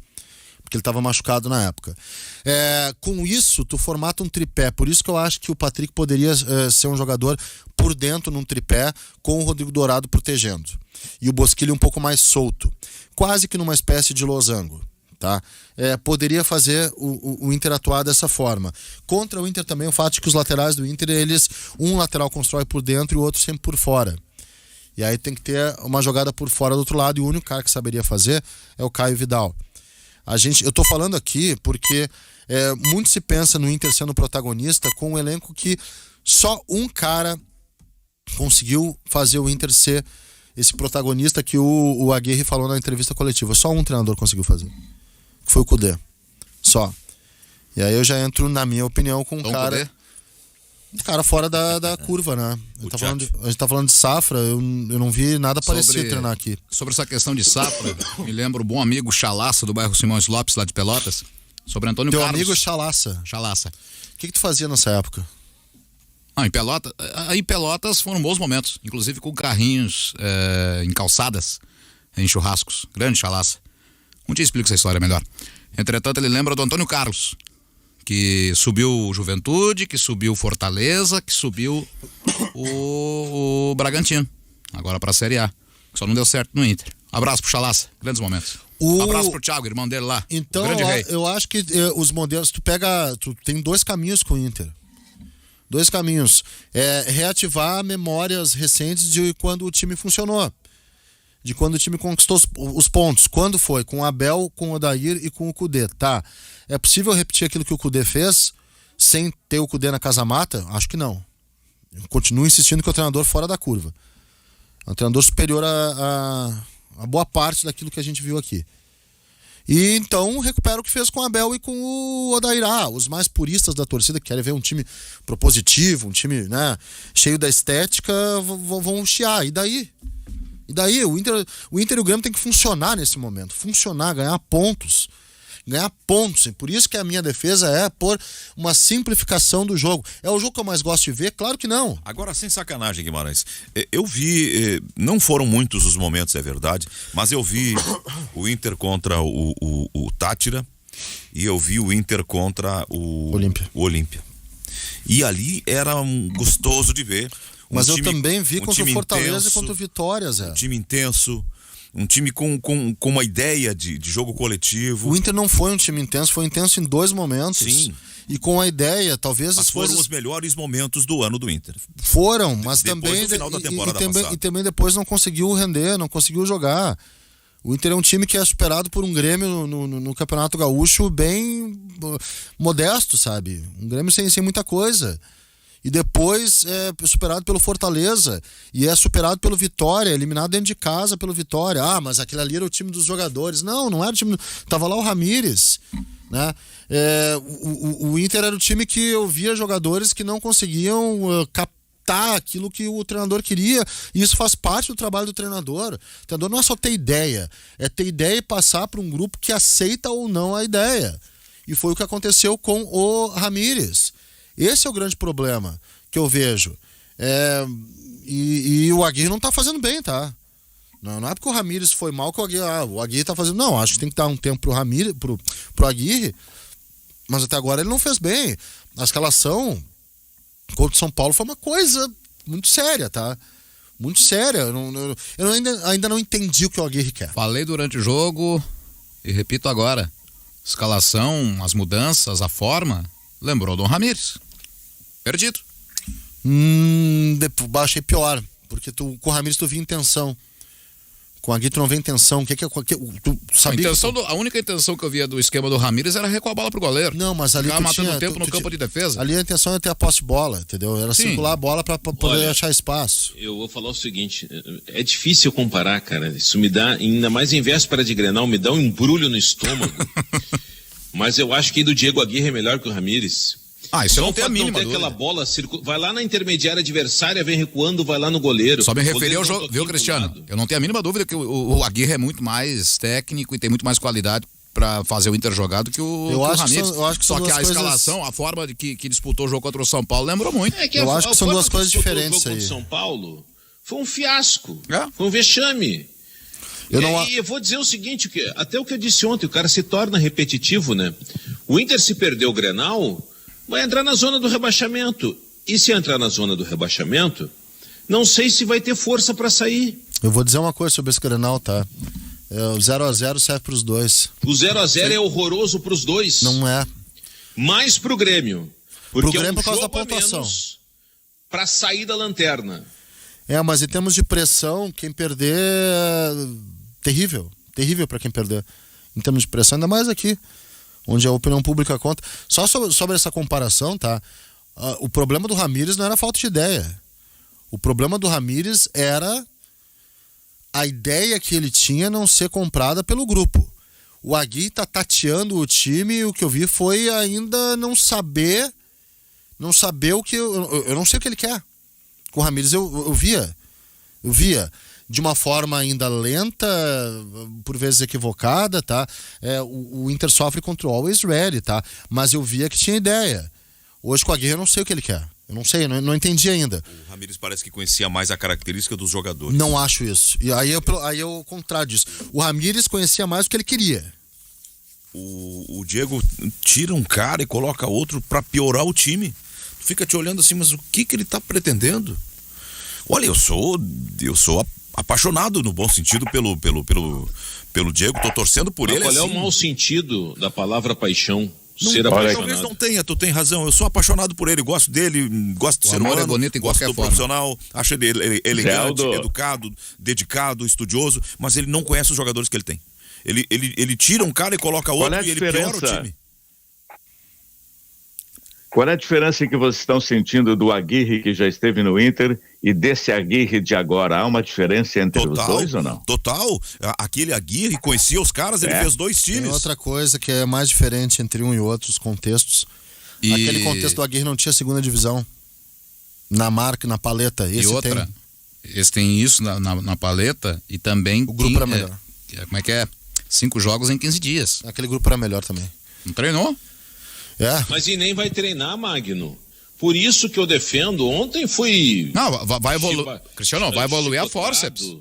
porque ele estava machucado na época. Com isso, tu formata um tripé. Por isso que eu acho que o Patrick poderia ser um jogador por dentro num tripé, com o Rodrigo Dourado protegendo. E o Bosquilha um pouco mais solto, quase que numa espécie de losango. Tá? Poderia fazer o Inter atuar dessa forma. Contra o Inter também o fato de que os laterais do Inter, um lateral constrói por dentro e o outro sempre por fora. E aí tem que ter uma jogada por fora do outro lado, e o único cara que saberia fazer é o Caio Vidal. Eu tô falando aqui porque muito se pensa no Inter sendo protagonista com um elenco que só um cara conseguiu fazer o Inter ser esse protagonista que o Aguirre falou na entrevista coletiva. Só um treinador conseguiu fazer. Que foi o Kudê. Só. E aí eu já entro, na minha opinião, com um cara fora da curva, né? A gente tá falando de safra, eu não vi nada parecido treinar aqui. Sobre essa questão de safra, me lembro o bom amigo Chalaça, do bairro Simões Lopes, lá de Pelotas, sobre Antônio Carlos. Teu amigo Chalaça. O que tu fazia nessa época? Em Pelotas foram bons momentos, inclusive com carrinhos em calçadas, em churrascos. Grande Chalaça. Um dia explico essa história melhor. Entretanto, ele lembra do Antônio Carlos, que subiu o Juventude, que subiu o Fortaleza, que subiu o Bragantino, agora para a Série A, que só não deu certo no Inter. Abraço pro Chalaça, grandes momentos. Abraço pro Thiago, irmão dele lá. Então, eu acho que os modelos, tu tem 2 caminhos com o Inter. 2 caminhos. Reativar memórias recentes de quando o time funcionou. De quando o time conquistou os pontos. Quando foi? Com o Abel, com o Odair e com o Kudê. Tá. É possível repetir aquilo que o Kudê fez sem ter o Kudê na casa-mata? Acho que não. Eu continuo insistindo que é o treinador fora da curva. É um treinador superior a boa parte daquilo que a gente viu aqui. E então recupera o que fez com o Abel e com o Odair. Os mais puristas da torcida que querem ver um time propositivo, um time, né, cheio da estética, vão chiar. E daí? O Inter e o Grêmio tem que funcionar nesse momento. Funcionar, ganhar pontos. ganhar pontos. E por isso que a minha defesa é por uma simplificação do jogo. É o jogo que eu mais gosto de ver? Claro que não. Agora, sem sacanagem, Guimarães, eu vi, não foram muitos os momentos, é verdade, mas eu vi o Inter contra o Tátira e eu vi o Inter contra o Olímpia. E ali era gostoso de ver. Mas eu também vi contra o Fortaleza e contra o Vitória, Zé. Um time intenso, um time com uma ideia de jogo coletivo. O Inter não foi um time intenso, foi intenso em 2 momentos. Sim. E com a ideia, talvez mas as foram coisas... os melhores momentos do ano do Inter. Foram, mas depois também... do final da temporada e também depois não conseguiu render, não conseguiu jogar. O Inter é um time que é superado por um Grêmio no Campeonato Gaúcho bem modesto, sabe? Um Grêmio sem muita coisa. E depois é superado pelo Fortaleza e é superado pelo Vitória, eliminado dentro de casa pelo Vitória. Ah, mas aquele ali era o time dos jogadores. Não era o time... Tava lá o Ramires, né? O Inter era o time que eu via jogadores que não conseguiam captar aquilo que o treinador queria, e isso faz parte do trabalho do treinador. O treinador não é só ter ideia, é ter ideia e passar para um grupo que aceita ou não a ideia. E foi o que aconteceu com o Ramires. Esse é o grande problema que eu vejo. E o Aguirre não tá fazendo bem, tá? Não é porque o Ramires foi mal que o Aguirre tá fazendo. Não, acho que tem que dar um tempo pro Ramires, pro Aguirre, mas até agora ele não fez bem. A escalação contra o São Paulo foi uma coisa muito séria, tá? Muito séria. Eu ainda não entendi o que o Aguirre quer. Falei durante o jogo e repito agora. Escalação, as mudanças, a forma, lembrou Dom Ramires. Perdido. Achei pior, porque com o Ramires tu via intenção. Com a Aguirre tu não vê intenção. O que tu sabia? A única intenção que eu via do esquema do Ramires era recuar a bola pro goleiro. Não, mas ali ficar matando tempo no campo de defesa. Ali a intenção era ter a posse de bola, entendeu? Era circular a bola pra poder achar espaço. Eu vou falar o seguinte, é difícil comparar, cara. Isso me dá, ainda mais em véspera de Grenal, me dá um embrulho no estômago. Mas eu acho que do Diego Aguirre é melhor que o Ramires. Isso não tem a mínima dúvida. Aquela bola, vai lá na intermediária adversária, vem recuando, vai lá no goleiro. Só me referi ao jogo, viu, Cristiano? Eu não tenho a mínima dúvida que o Aguirre é muito mais técnico e tem muito mais qualidade para fazer o Inter jogar do que o Ramires. Só que a escalação, a forma que disputou o jogo contra o São Paulo lembrou muito. Eu acho que são duas coisas diferentes aí. O São Paulo foi um fiasco, foi um vexame. E eu vou dizer o seguinte, até o que eu disse ontem, o cara se torna repetitivo, né? O Inter, se perder o Grenal, vai entrar na zona do rebaixamento. E se entrar na zona do rebaixamento, não sei se vai ter força para sair. Eu vou dizer uma coisa sobre esse Grenal, tá? O 0-0 serve pros dois. O 0-0 é horroroso pros dois. Não é. Mais pro Grêmio. Porque pro Grêmio por causa da pontuação. Para sair da lanterna. Mas em termos de pressão, quem perder terrível. Terrível para quem perder. Em termos de pressão, ainda mais aqui, onde a opinião pública conta. Só sobre essa comparação, tá? O problema do Ramires não era falta de ideia. O problema do Ramires era a ideia que ele tinha não ser comprada pelo grupo. O Aguirre tá tateando o time e o que eu vi foi ainda não saber o que... Eu não sei o que ele quer. Com o Ramires eu via de uma forma ainda lenta, por vezes equivocada, tá? O Inter sofre contra o Always Ready, tá? Mas eu via que tinha ideia. Hoje com a Aguirre eu não sei o que ele quer. Eu não sei, não entendi ainda. O Ramires parece que conhecia mais a característica dos jogadores. Não acho isso. E aí eu contradio isso. O Ramires conhecia mais o que ele queria. O Diego tira um cara e coloca outro pra piorar o time. Tu fica te olhando assim, mas o que ele tá pretendendo? Olha, eu sou apaixonado no bom sentido pelo Diego, tô torcendo por ele. Qual é o mau sentido da palavra paixão? Ser apaixonado. Talvez não tenha, tu tem razão. Eu sou apaixonado por ele, gosto dele, gosto de ser humano, é bonito em gosto qualquer do forma. profissional, acho ele elegante, educado, dedicado, estudioso, mas ele não conhece os jogadores que ele tem. Ele tira um cara e coloca outro e ele piora o time. Qual é a diferença que vocês estão sentindo do Aguirre que já esteve no Inter e desse Aguirre de agora? Há uma diferença entre os dois ou não? Total. Aquele Aguirre conhecia os caras, ele fez 2 times. Tem outra coisa que é mais diferente entre um e outro, os contextos. Aquele contexto do Aguirre não tinha segunda divisão. Na marca, na paleta. Esse tem isso na paleta e também... O grupo era melhor. Como é que é? 5 jogos em 15 dias. Aquele grupo era melhor também. Não treinou? É. Mas e nem vai treinar, Magno. Por isso que eu defendo. Ontem fui... Não, vai evoluir. Cristiano, vai evoluir a forceps.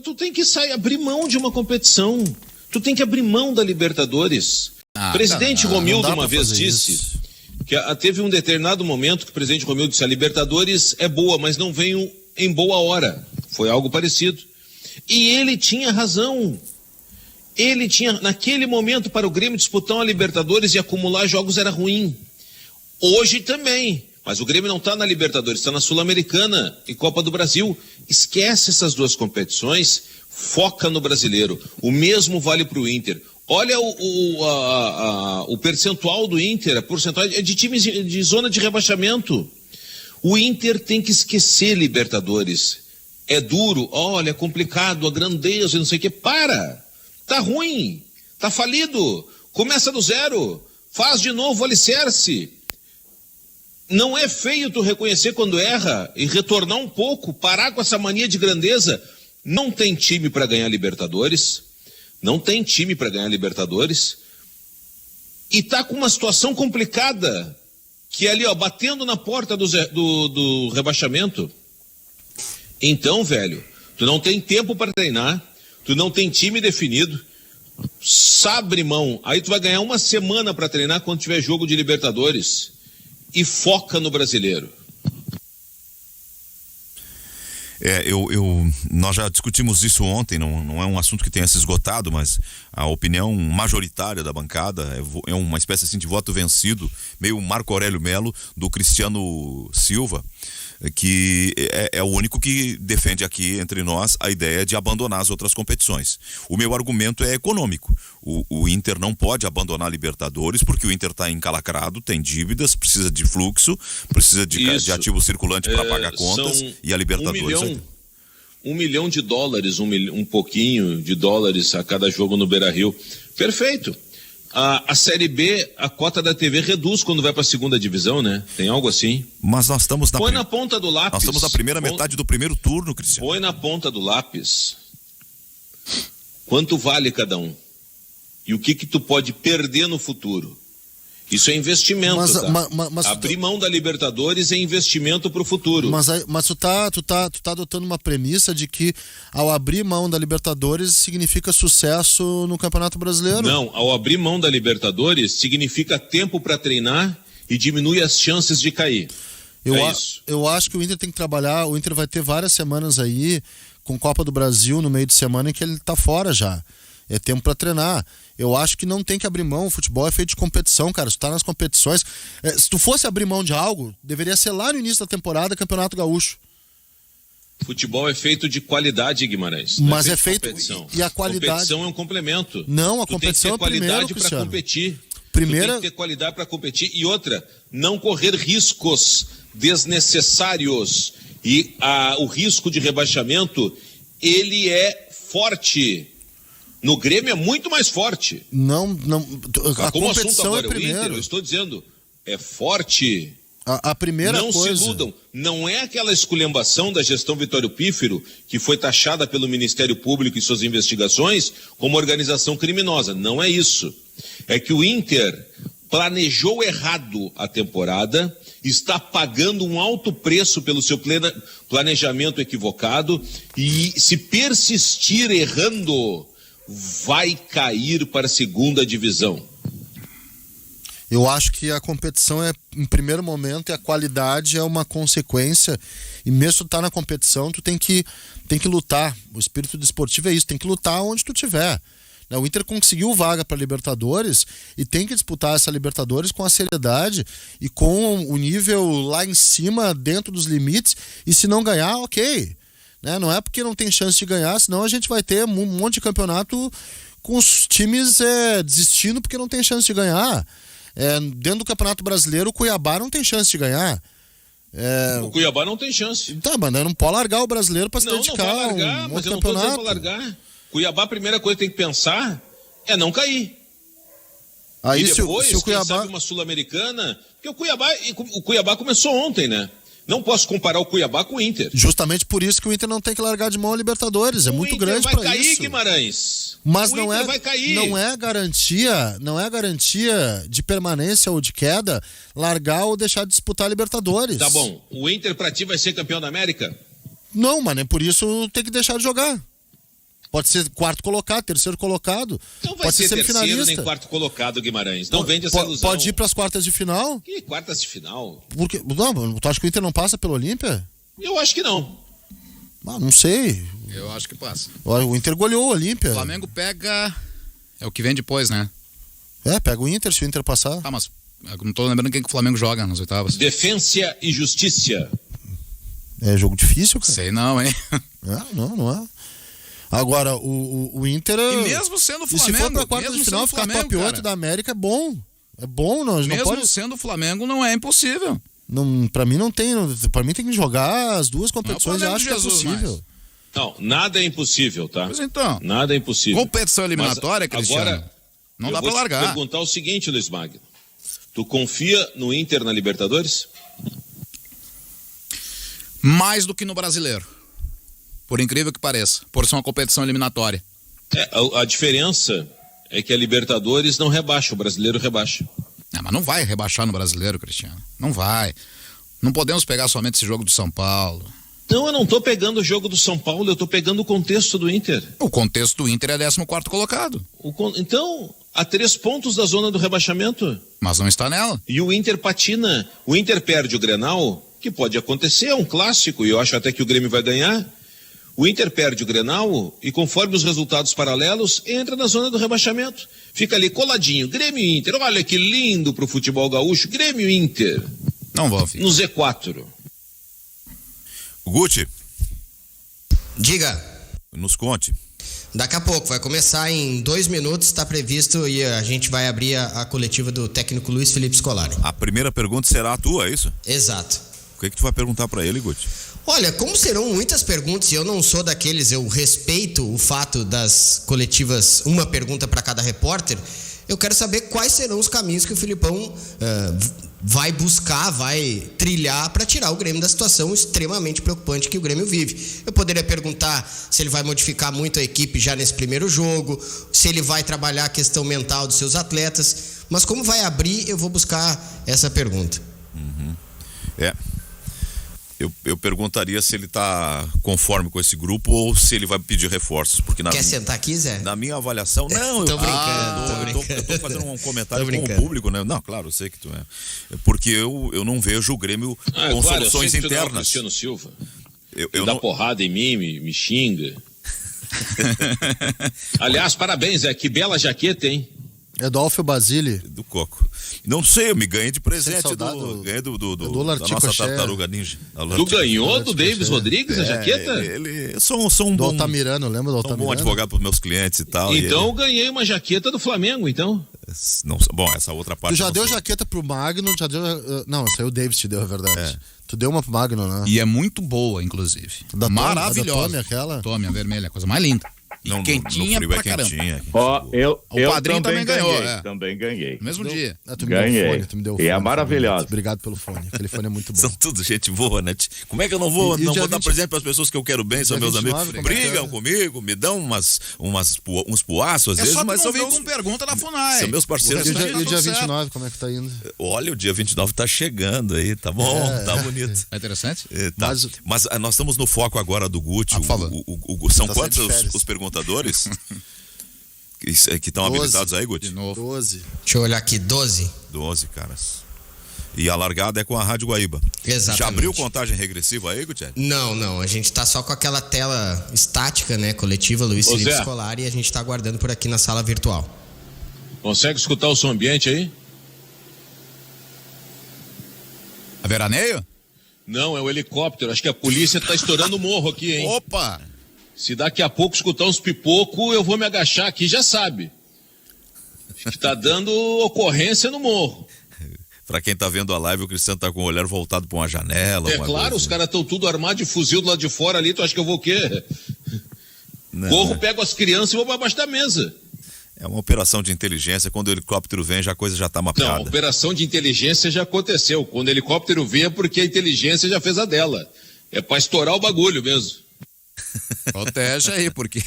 Tu tem que abrir mão de uma competição. Tu tem que abrir mão da Libertadores. Presidente Romildo uma vez disse que teve um determinado momento que o presidente Romildo disse: a Libertadores é boa, mas não vem em boa hora. Foi algo parecido. E ele tinha razão. Ele tinha, naquele momento, para o Grêmio disputar uma Libertadores e acumular jogos era ruim. Hoje também. Mas o Grêmio não está na Libertadores, está na Sul-Americana e Copa do Brasil. Esquece essas duas competições, foca no brasileiro. O mesmo vale para o Inter. Olha o percentual do Inter, a porcentagem é de times de zona de rebaixamento. O Inter tem que esquecer Libertadores. É duro, olha, é complicado, a grandeza, não sei o quê. Para! Tá ruim, tá falido. Começa do zero, faz de novo o alicerce. Não é feio tu reconhecer quando erra e retornar um pouco, parar com essa mania de grandeza. Não tem time para ganhar Libertadores. Não tem time para ganhar Libertadores. E tá com uma situação complicada, que é ali, ó, batendo na porta do rebaixamento. Então, velho, tu não tem tempo para treinar, tu não tem time definido, abre mão. Aí tu vai ganhar uma semana para treinar quando tiver jogo de Libertadores. E foca no brasileiro. Nós já discutimos isso ontem, não é um assunto que tenha se esgotado, mas a opinião majoritária da bancada é uma espécie assim de voto vencido, meio Marco Aurélio Melo, do Cristiano Silva, que é o único que defende aqui entre nós a ideia de abandonar as outras competições. O meu argumento é econômico. O Inter não pode abandonar a Libertadores porque o Inter está encalacrado, tem dívidas, precisa de fluxo, precisa de ativo circulante para pagar contas, e a Libertadores... $1 milhão, um pouquinho de dólares a cada jogo no Beira-Rio. Perfeito. A Série B, a cota da TV reduz quando vai para a segunda divisão, né? Tem algo assim. Mas nós estamos Põe na ponta do lápis. Nós estamos na primeira metade do primeiro turno, Cristiano. Põe na ponta do lápis quanto vale cada um. E o que tu pode perder no futuro. Isso é investimento, mas abrir mão da Libertadores é investimento para o futuro. Mas tu tá adotando uma premissa de que ao abrir mão da Libertadores significa sucesso no Campeonato Brasileiro? Não, ao abrir mão da Libertadores significa tempo para treinar e diminui as chances de cair. Eu acho que o Inter tem que trabalhar, o Inter vai ter várias semanas aí com Copa do Brasil no meio de semana em que ele tá fora já. É tempo para treinar. Eu acho que não tem que abrir mão. O futebol é feito de competição, cara. Se tu tá nas competições... se tu fosse abrir mão de algo, deveria ser lá no início da temporada, Campeonato Gaúcho. Futebol é feito de qualidade, Guimarães. Mas é feito... E a qualidade... Competição é um complemento. Não, a competição é primeiro, tu tem que ter qualidade para competir. Tu tem que ter qualidade para competir. E outra, não correr riscos desnecessários. E o risco de rebaixamento, ele é forte. No Grêmio é muito mais forte. Não. A como competição assunto agora é primeiro. O Inter, eu estou dizendo, é forte. A primeira não coisa... se iludam. Não é aquela esculhambação da gestão Vitório Pífero, que foi taxada pelo Ministério Público e suas investigações como organização criminosa. Não é isso. É que o Inter planejou errado a temporada, está pagando um alto preço pelo seu planejamento equivocado e, se persistir errando, vai cair para a segunda divisão. Eu acho que a competição é em primeiro momento e a qualidade é uma consequência. E mesmo tu tá na competição, tu tem que lutar. O espírito desportivo é isso, tem que lutar onde tu tiver. O Inter conseguiu vaga para Libertadores e tem que disputar essa Libertadores com a seriedade e com o nível lá em cima, dentro dos limites. E se não ganhar, ok. Não é porque não tem chance de ganhar, senão a gente vai ter um monte de campeonato com os times desistindo porque não tem chance de ganhar. Dentro do Campeonato Brasileiro, o Cuiabá não tem chance de ganhar. O Cuiabá não tem chance. Tá, mas não pode largar o brasileiro para se dedicar não vai largar, a um mas eu campeonato. não tô dizendo pra largar. Cuiabá, a primeira coisa que tem que pensar é não cair. Aí, e depois, se o Cuiabá... quem sabe uma Sul-Americana, porque o Cuiabá começou ontem, né? Não posso comparar o Cuiabá com o Inter. Justamente por isso que o Inter não tem que largar de mão a Libertadores. É muito grande para isso. O Inter vai cair, Guimarães. Mas o não Inter é, vai cair. não é garantia de permanência ou de queda largar ou deixar de disputar a Libertadores. Tá bom. O Inter pra ti vai ser campeão da América? Não, mas nem por isso tem que deixar de jogar. Pode ser quarto colocado, terceiro colocado. Não vai pode ser terceiro semifinalista. nem quarto colocado, Guimarães. Não vende essa ilusão. Pode ir para as quartas de final? Que quartas de final? Porque, não, tu acha que o Inter não passa pelo Olímpia? Eu acho que não. Ah, não sei. Eu acho que passa. O Inter goleou o Olímpia. O Flamengo pega... É o que vem depois, né? Pega o Inter se o Inter passar. Tá, mas eu não tô lembrando quem que o Flamengo joga nas oitavas. Defensa e Justiça. É jogo difícil, cara. Sei não, hein? Não é. Agora, o Inter... E mesmo sendo o Flamengo... E se for pra quarta de final, ficar top 8 da América é bom. É bom, não Mesmo pode... sendo o Flamengo, não é impossível. Não, pra mim não tem... Pra mim tem que jogar as duas competições e Flamengo acho de que é Jesus, possível. Não, nada é impossível, tá? Pois então. Nada é impossível. Competição eliminatória, Mas Cristiano. agora, Não dá pra largar. Eu vou te perguntar o seguinte, Luiz Magno. Tu confia no Inter na Libertadores? Mais do que no Brasileiro. Por incrível que pareça. Por ser uma competição eliminatória. A diferença é que a Libertadores não rebaixa, o Brasileiro rebaixa. Mas não vai rebaixar no Brasileiro, Cristiano. Não vai. Não podemos pegar somente esse jogo do São Paulo. Não, eu não tô pegando o jogo do São Paulo, eu tô pegando o contexto do Inter. O contexto do Inter é 14º colocado. Então, a 3 pontos da zona do rebaixamento. Mas não está nela. E o Inter patina. O Inter perde o Grenal, que pode acontecer, é um clássico, e eu acho até que o Grêmio vai ganhar. O Inter perde o Grenal e, conforme os resultados paralelos, entra na zona do rebaixamento. Fica ali coladinho, Grêmio e Inter. Olha que lindo pro futebol gaúcho, Grêmio e Inter. Não vão, filho. No Z4. Guti, Diga. nos conte. Daqui a pouco, vai começar em 2 minutos, está previsto, e a gente vai abrir a coletiva do técnico Luiz Felipe Scolari. A primeira pergunta será a tua, é isso? Exato. O que tu vai perguntar pra ele, Guti? Olha, como serão muitas perguntas, e eu não sou daqueles, eu respeito o fato das coletivas, uma pergunta para cada repórter, eu quero saber quais serão os caminhos que o Filipão vai buscar, vai trilhar para tirar o Grêmio da situação extremamente preocupante que o Grêmio vive. Eu poderia perguntar se ele vai modificar muito a equipe já nesse primeiro jogo, se ele vai trabalhar a questão mental dos seus atletas, mas como vai abrir, eu vou buscar essa pergunta. Eu perguntaria se ele tá conforme com esse grupo ou se ele vai pedir reforços, porque Quer sentar aqui, Zé? na minha avaliação, não, Tô eu brincando. tô fazendo um comentário Tô com o brincando. público, né? Não, claro, eu sei que tu é. Porque eu não vejo o Grêmio com soluções eu sei que tu não é o internas. Cristiano Silva. Eu Dá não... porrada em mim, me xinga. Aliás, parabéns, que bela jaqueta, hein? Adolfo Basile. Do Coco. Não sei, eu me ganhei de presente ganhei do do da nossa Larticoché. tartaruga ninja. Tu ganhou do Davis Rodrigues a jaqueta? Eu sou um Do bom, Altamirano, lembra do sou um Altamirano? bom advogado para os meus clientes e tal. Então eu ganhei uma jaqueta do Flamengo, então. Bom, essa outra parte. Tu já eu não deu sei. jaqueta pro Magno, já deu... Não, essa aí o Davis te deu, é verdade. Tu deu uma pro Magno, né? E é muito boa, inclusive. Da Tommy, maravilhosa. a da Tommy, aquela? Tommy, a vermelha, a coisa mais linda. E Não, quentinha no frio pra é caramba. quentinha. Ó, eu padrinho também ganhou, ganhei, também ganhei. No mesmo dia. Tu me deu Ganhei. o fone, tu me deu o E é fone. maravilhosa. Obrigado pelo fone. Aquele fone é muito bom. São tudo gente boa, né? Como é que eu não vou, E o dia dar 20 presente para as pessoas que eu quero bem, são dia meus 29, amigos? como é que Brigam é? comigo, me dão uns puaços às É vezes, só tu mas não são veio meus... com pergunta na FUNAI. São meus parceiros. E o O dia, restante e o tá dia tudo certo. 29, como é que tá indo? Olha, o dia 29 tá chegando aí, tá bom, tá bonito. É interessante? Tá. Mas nós estamos no foco agora do Guti. por favor. São Tá quantos saindo de férias. os perguntadores que estão 12. habilitados aí, Guti? De novo. 12. Deixa eu olhar aqui, 12. 12, caras. E a largada é com a Rádio Guaíba. Exatamente. Já abriu contagem regressiva aí, Gutierrez? Não, a gente tá só com aquela tela estática, né, coletiva, Luiz Ô, Felipe Zé. Scolari, e a gente tá aguardando por aqui na sala virtual. Consegue escutar o som ambiente aí? A veraneio? Não, é o helicóptero. Acho que a polícia tá estourando o morro aqui, hein? Opa! Se daqui a pouco escutar uns pipocos, eu vou me agachar aqui, já sabe. Acho que tá dando ocorrência no morro. Pra quem tá vendo a live, o Cristiano tá com o olhar voltado pra uma janela. É uma claro, coisa. os caras estão tudo armados de fuzil do lado de fora ali, tu acha que eu vou o quê? Não, Corro, né? pego as crianças e vou pra baixo da mesa. É uma operação de inteligência, quando o helicóptero vem, a coisa já está mapeada. Não, operação de inteligência já aconteceu. Quando o helicóptero vem é porque a inteligência já fez a dela. É para estourar o bagulho mesmo. Protege aí, porque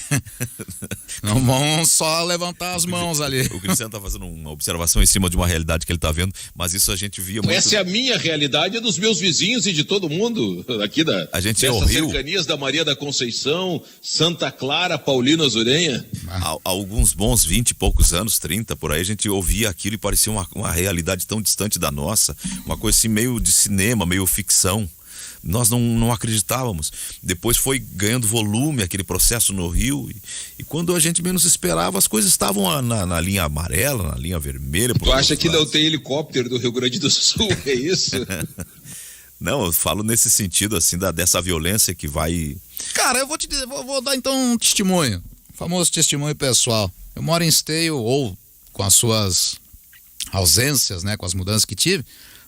não vão só levantar as mãos ali. O Cristiano está fazendo uma observação em cima de uma realidade que ele está vendo, mas isso a gente via muito. Essa é a minha realidade, é dos meus vizinhos e de todo mundo aqui dessas cercanias da Maria da Conceição, Santa Clara, Paulino Azurenha. Há alguns bons 20 e poucos anos, 30, por aí, a gente ouvia aquilo e parecia uma realidade tão distante da nossa, uma coisa assim meio de cinema, meio ficção. Nós não acreditávamos. Depois foi ganhando volume aquele processo no Rio e quando a gente menos esperava, as coisas estavam na linha amarela, na linha vermelha. Tu acha que não tem helicóptero do Rio Grande do Sul, é isso? Não, eu falo nesse sentido assim, dessa violência que vai... Cara, eu vou te dizer, vou dar então um testemunho, famoso testemunho pessoal. Eu moro em Esteio, ou com as suas ausências, né, com as mudanças que tive,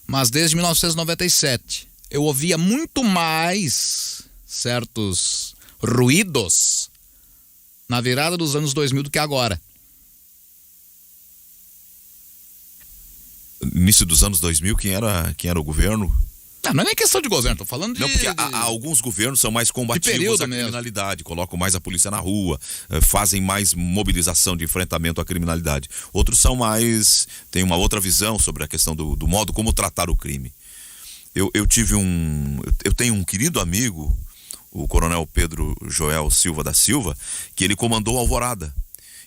mas desde 1997 eu ouvia muito mais certos ruídos na virada dos anos 2000 do que agora. Início dos anos 2000, quem era o governo? Não é nem questão de governo, tô falando de... Não, porque alguns governos são mais combativos à criminalidade, colocam mais a polícia na rua, fazem mais mobilização de enfrentamento à criminalidade. Outros são mais... têm uma outra visão sobre a questão do modo como tratar o crime. Eu tenho um querido amigo, o coronel Pedro Joel Silva da Silva, que ele comandou a Alvorada.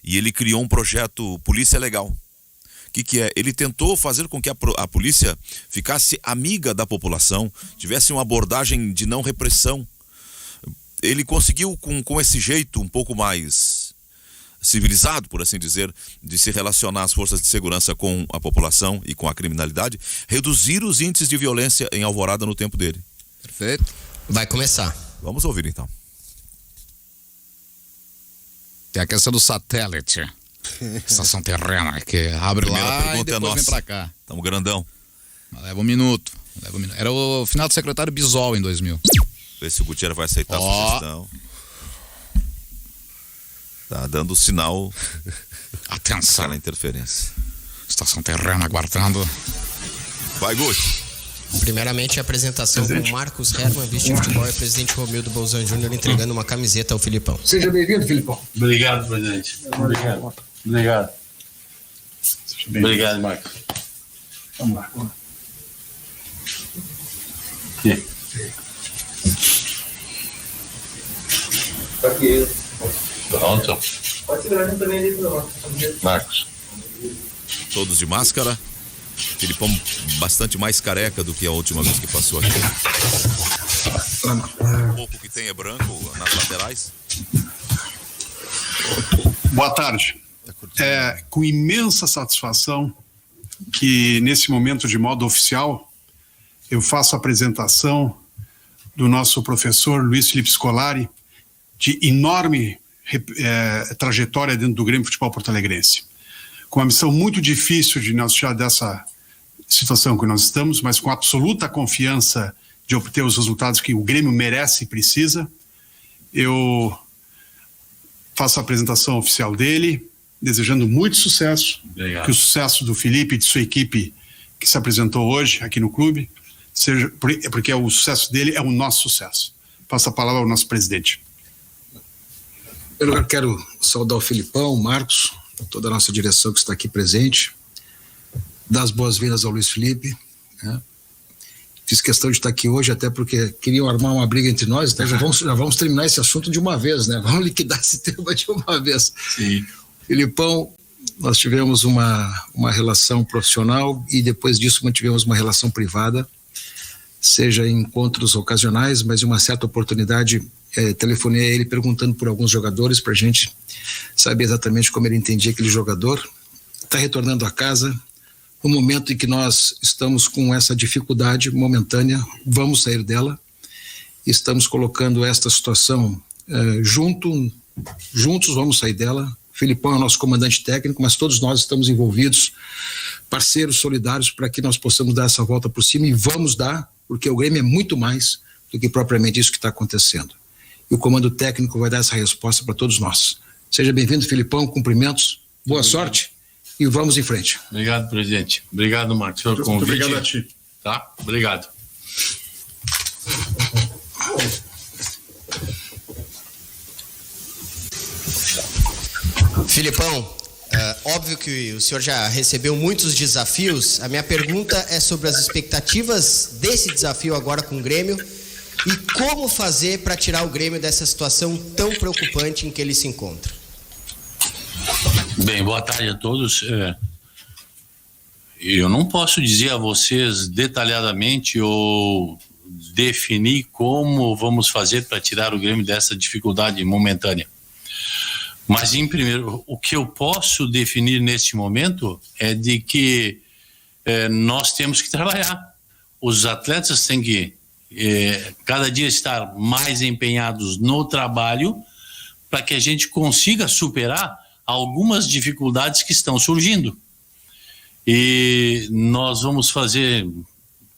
E ele criou um projeto Polícia Legal. O que é? Ele tentou fazer com que a polícia ficasse amiga da população, tivesse uma abordagem de não repressão. Ele conseguiu, com esse jeito um pouco mais civilizado, por assim dizer, de se relacionar as forças de segurança com a população e com a criminalidade, reduzir os índices de violência em Alvorada no tempo dele. Perfeito. Vai começar. Vamos ouvir então. Tem a questão do satélite, estação terrena, que abre lá e depois vem pra cá. Tamo grandão. Leva um minuto. Era o final do secretário Bisol em 2000. Vê se o Gutierrez vai aceitar a sugestão. Tá dando sinal. Atenção. Na interferência. Estação terrena aguardando. Vai, Guti. Primeiramente, a apresentação com Marcos Herman, vice-futebol, e presidente Romildo Bolzan Júnior entregando uma camiseta ao Filipão. Seja bem-vindo, Filipão. Obrigado, presidente. Obrigado. Obrigado, Marcos. Vamos lá. Aqui. Aqui. Pronto. Pode segurar também ali, Marcos. Todos de máscara. Filipão bastante mais careca do que a última vez que passou aqui. O pouco que tem é branco nas laterais. Boa tarde. É com imensa satisfação que nesse momento de modo oficial eu faço a apresentação do nosso professor Luiz Felipe Scolari, de enorme trajetória dentro do Grêmio Futebol Porto-Alegrense, com uma missão muito difícil de nos tirar dessa situação que nós estamos, mas com absoluta confiança de obter os resultados que o Grêmio merece e precisa. Eu faço a apresentação oficial dele, desejando muito sucesso. Obrigado. Que o sucesso do Felipe e de sua equipe que se apresentou hoje aqui no clube seja, porque o sucesso dele é o nosso sucesso. Passo a palavra ao nosso presidente. Eu quero saudar o Filipão, o Marcos, toda a nossa direção que está aqui presente, dar as boas-vindas ao Luiz Felipe, né? Fiz questão de estar aqui hoje até porque queriam armar uma briga entre nós, então já vamos terminar esse assunto de uma vez, né? Vamos liquidar esse tema de uma vez. Sim. Filipão, nós tivemos uma relação profissional e depois disso mantivemos uma relação privada, seja em encontros ocasionais, mas em uma certa oportunidade telefonei a ele perguntando por alguns jogadores para a gente saber exatamente como ele entendia aquele jogador. Está retornando a casa no momento em que nós estamos com essa dificuldade momentânea, vamos sair dela, estamos colocando esta situação juntos vamos sair dela. Filipão é o nosso comandante técnico, mas todos nós estamos envolvidos, parceiros solidários para que nós possamos dar essa volta por cima, e vamos dar, porque o Grêmio é muito mais do que propriamente isso que está acontecendo. E o comando técnico vai dar essa resposta para todos nós. Seja bem-vindo, Filipão, cumprimentos boa sorte e vamos em frente. Obrigado, presidente. Obrigado, Marcos, pelo convite. Obrigado a ti. Tá? Obrigado. Filipão, óbvio que o senhor já recebeu muitos desafios. A minha pergunta é sobre as expectativas desse desafio agora com o Grêmio e como fazer para tirar o Grêmio dessa situação tão preocupante em que ele se encontra. Bem, boa tarde a todos. Eu não posso dizer a vocês detalhadamente ou definir como vamos fazer para tirar o Grêmio dessa dificuldade momentânea. Mas, em primeiro, o que eu posso definir neste momento é de que nós temos que trabalhar. Os atletas têm que cada dia estar mais empenhados no trabalho para que a gente consiga superar algumas dificuldades que estão surgindo. E nós vamos fazer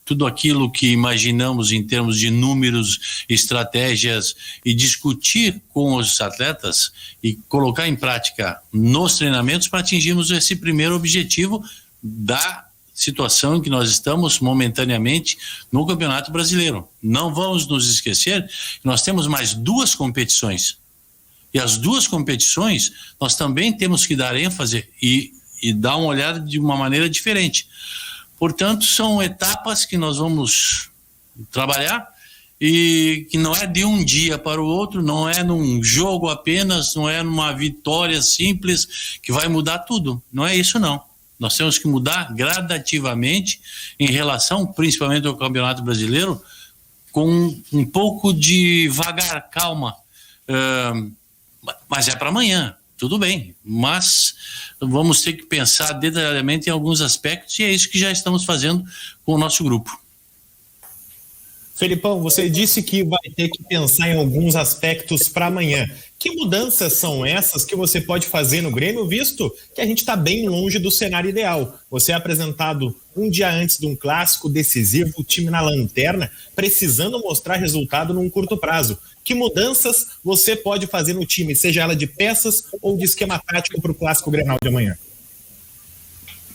tudo aquilo que imaginamos em termos de números, estratégias e discutir com os atletas e colocar em prática nos treinamentos para atingirmos esse primeiro objetivo da situação em que nós estamos momentaneamente no Campeonato Brasileiro. Não vamos nos esquecer que nós temos mais 2 competições. E as 2 competições nós também temos que dar ênfase e dar uma olhada de uma maneira diferente. Portanto, são etapas que nós vamos trabalhar e que não é de um dia para o outro, não é num jogo apenas, não é numa vitória simples que vai mudar tudo. Não é isso, não. Nós temos que mudar gradativamente em relação, principalmente ao Campeonato Brasileiro, com um pouco de vagar, calma. Mas é para amanhã, tudo bem. Mas vamos ter que pensar detalhadamente em alguns aspectos e é isso que já estamos fazendo com o nosso grupo. Felipão, você disse que vai ter que pensar em alguns aspectos para amanhã. Que mudanças são essas que você pode fazer no Grêmio, visto que a gente está bem longe do cenário ideal? Você é apresentado um dia antes de um clássico decisivo, o time na lanterna, precisando mostrar resultado num curto prazo. Que mudanças você pode fazer no time, seja ela de peças ou de esquema tático para o clássico Grenal de amanhã?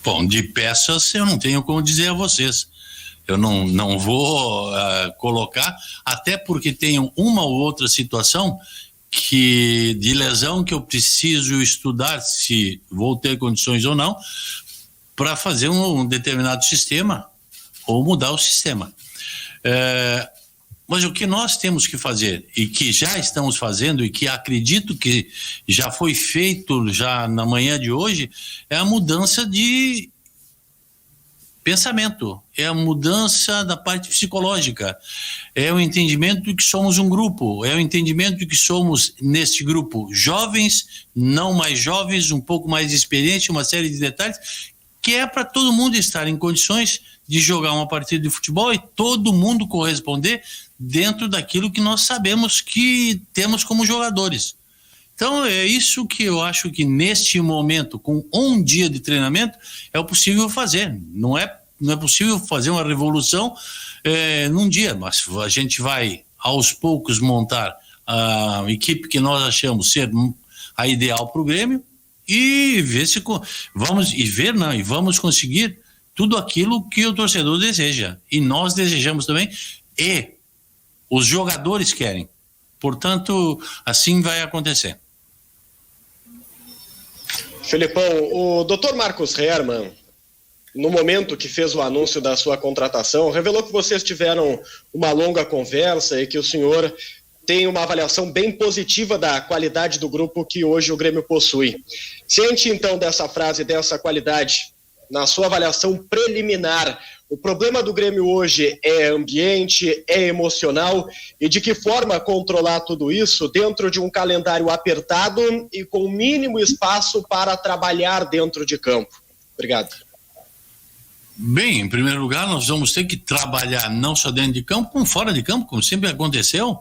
Bom, de peças eu não tenho como dizer a vocês. Eu não vou colocar, até porque tenho uma ou outra situação de lesão que eu preciso estudar se vou ter condições ou não para fazer um determinado sistema ou mudar o sistema. Mas o que nós temos que fazer e que já estamos fazendo e que acredito que já foi feito já na manhã de hoje é a mudança de pensamento, é a mudança da parte psicológica, é o entendimento de que somos um grupo, é o entendimento de que somos, neste grupo, jovens, não mais jovens, um pouco mais experientes, uma série de detalhes, que é para todo mundo estar em condições de jogar uma partida de futebol e todo mundo corresponder dentro daquilo que nós sabemos que temos como jogadores. Então é isso que eu acho que neste momento, com um dia de treinamento, é o possível fazer. Não é possível fazer uma revolução num dia, mas a gente vai aos poucos montar a equipe que nós achamos ser a ideal para o Grêmio e ver se vamos conseguir tudo aquilo que o torcedor deseja. E nós desejamos também e os jogadores querem. Portanto, assim vai acontecer. Felipão, o Dr. Marcos Hermann, no momento que fez o anúncio da sua contratação, revelou que vocês tiveram uma longa conversa e que o senhor tem uma avaliação bem positiva da qualidade do grupo que hoje o Grêmio possui. Ciente, então, dessa frase, dessa qualidade, na sua avaliação preliminar, o problema do Grêmio hoje é ambiente, é emocional, e de que forma controlar tudo isso dentro de um calendário apertado e com o mínimo espaço para trabalhar dentro de campo? Obrigado. Bem, em primeiro lugar, nós vamos ter que trabalhar não só dentro de campo, como fora de campo, como sempre aconteceu.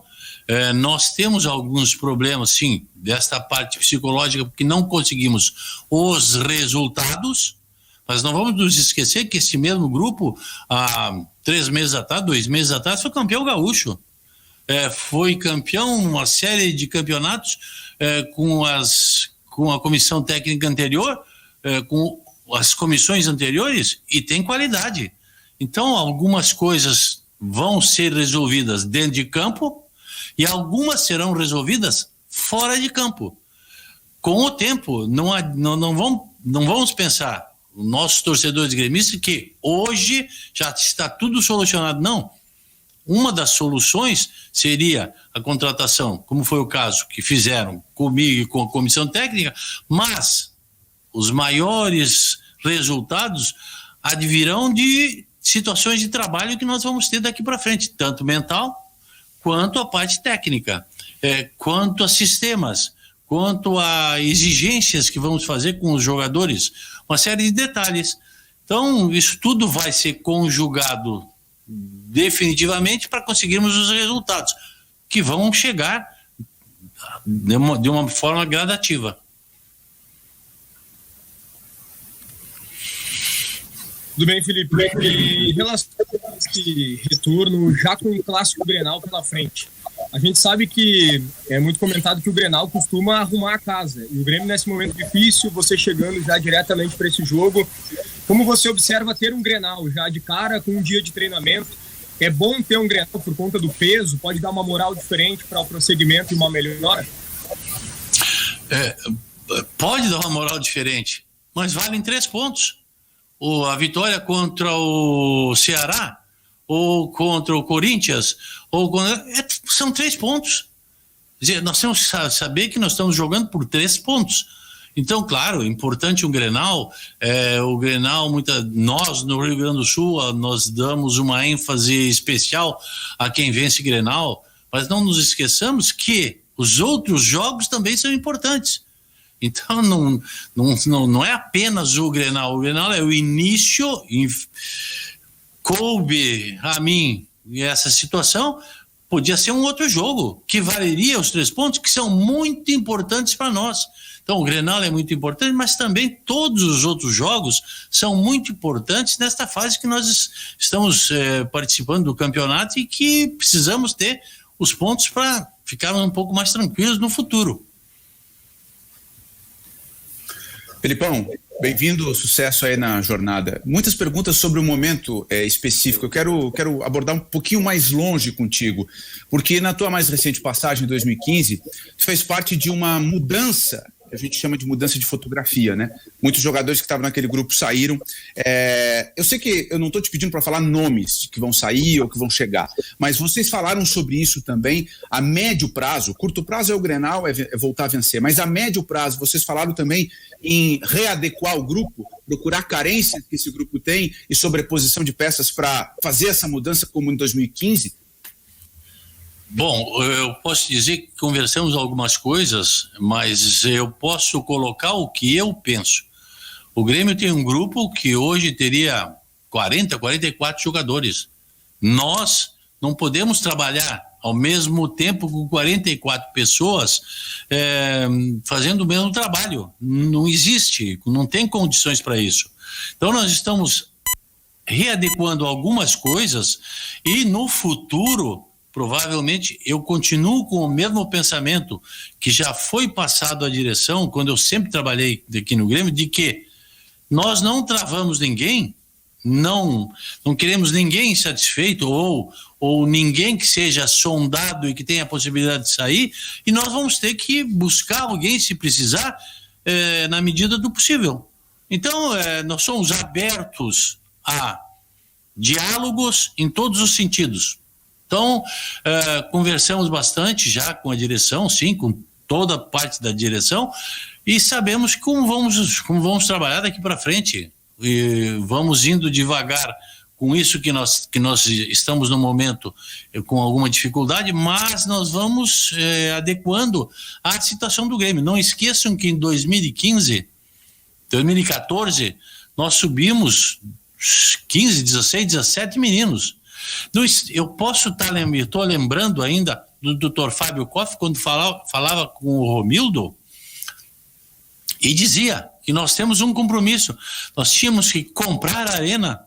Nós temos alguns problemas, sim, desta parte psicológica, porque não conseguimos os resultados. Mas não vamos nos esquecer que esse mesmo grupo, há 3 meses atrás, 2 meses atrás, foi campeão gaúcho. Foi campeão uma série de campeonatos com com a comissão técnica anterior, com as comissões anteriores, e tem qualidade. Então, algumas coisas vão ser resolvidas dentro de campo e algumas serão resolvidas fora de campo. Com o tempo, não vamos pensar, os nossos torcedores gremistas, que hoje já está tudo solucionado. Não. Uma das soluções seria a contratação, como foi o caso que fizeram comigo e com a comissão técnica, mas os maiores resultados advirão de situações de trabalho que nós vamos ter daqui para frente, tanto mental quanto a parte técnica, quanto a sistemas, quanto a exigências que vamos fazer com os jogadores, uma série de detalhes. Então, isso tudo vai ser conjugado definitivamente para conseguirmos os resultados, que vão chegar de uma forma gradativa. Tudo bem, Felipe. Em relação a esse retorno, já com o clássico Grenal pela frente, a gente sabe que é muito comentado que o Grenal costuma arrumar a casa. E o Grêmio, nesse momento difícil, você chegando já diretamente para esse jogo, como você observa ter um Grenal já de cara, com um dia de treinamento? É bom ter um Grenal por conta do peso? Pode dar uma moral diferente para o prosseguimento e uma melhora? Pode dar uma moral diferente, mas valem 3 pontos. A vitória contra o Ceará, ou contra o Corinthians, são 3 pontos. Quer dizer, nós temos que saber que nós estamos jogando por 3 pontos. Então, claro, é importante um Grenal. O Grenal, nós no Rio Grande do Sul, nós damos uma ênfase especial a quem vence Grenal, mas não nos esqueçamos que os outros jogos também são importantes. Então, não é apenas o Grenal. O Grenal é o início. Coube a mim essa situação, podia ser um outro jogo que valeria os 3 pontos, que são muito importantes para nós. Então, o Grenal é muito importante, mas também todos os outros jogos são muito importantes nesta fase que nós estamos participando do campeonato e que precisamos ter os pontos para ficarmos um pouco mais tranquilos no futuro. Felipão, bem-vindo, sucesso aí na jornada. Muitas perguntas sobre o momento específico. Eu quero abordar um pouquinho mais longe contigo, porque na tua mais recente passagem, em 2015, tu fez parte de uma mudança, que a gente chama de mudança de fotografia, né? Muitos jogadores que estavam naquele grupo saíram. Eu sei que eu não estou te pedindo para falar nomes que vão sair ou que vão chegar, mas vocês falaram sobre isso também a médio prazo. Curto prazo é o Grenal, é voltar a vencer, mas a médio prazo vocês falaram também em readequar o grupo, procurar carências que esse grupo tem e sobreposição de peças para fazer essa mudança como em 2015? Bom, eu posso dizer que conversamos algumas coisas, mas eu posso colocar o que eu penso. O Grêmio tem um grupo que hoje teria 40, 44 jogadores. Nós não podemos trabalhar ao mesmo tempo com 44 pessoas fazendo o mesmo trabalho. Não existe, não tem condições para isso. Então nós estamos readequando algumas coisas e no futuro, provavelmente, eu continuo com o mesmo pensamento que já foi passado à direção, quando eu sempre trabalhei aqui no Grêmio, de que nós não travamos ninguém, não queremos ninguém insatisfeito ou ninguém que seja sondado e que tenha a possibilidade de sair, e nós vamos ter que buscar alguém, se precisar, na medida do possível. Então, nós somos abertos a diálogos em todos os sentidos. Então, conversamos bastante já com a direção, sim, com toda a parte da direção, e sabemos como vamos trabalhar daqui para frente. E vamos indo devagar com isso que nós estamos no momento com alguma dificuldade, mas nós vamos adequando à situação do Grêmio. Não esqueçam que em 2014, nós subimos 15, 16, 17 meninos. Eu estou lembrando ainda do Dr. Fábio Koff, quando falava com o Romildo, e dizia que nós temos um compromisso. Nós tínhamos que comprar a arena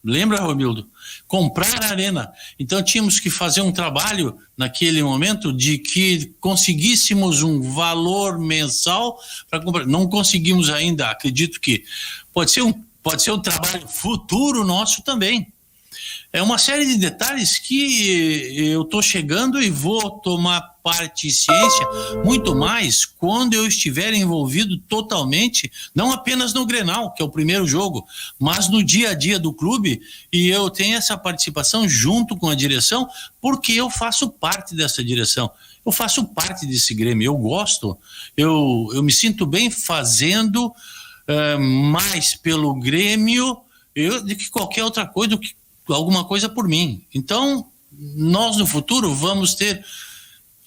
Lembra, Romildo? Comprar a arena. Então tínhamos que fazer um trabalho naquele momento de que conseguíssemos um valor mensal para comprar. Não conseguimos ainda, acredito que pode ser um trabalho futuro nosso também. É uma série de detalhes que eu estou chegando e vou tomar parte e ciência muito mais quando eu estiver envolvido totalmente, não apenas no Grenal, que é o primeiro jogo, mas no dia a dia do clube, e eu tenho essa participação junto com a direção, porque eu faço parte dessa direção, eu faço parte desse Grêmio, eu gosto, eu me sinto bem fazendo mais pelo Grêmio do que qualquer outra coisa, do que alguma coisa por mim. Então, nós no futuro vamos ter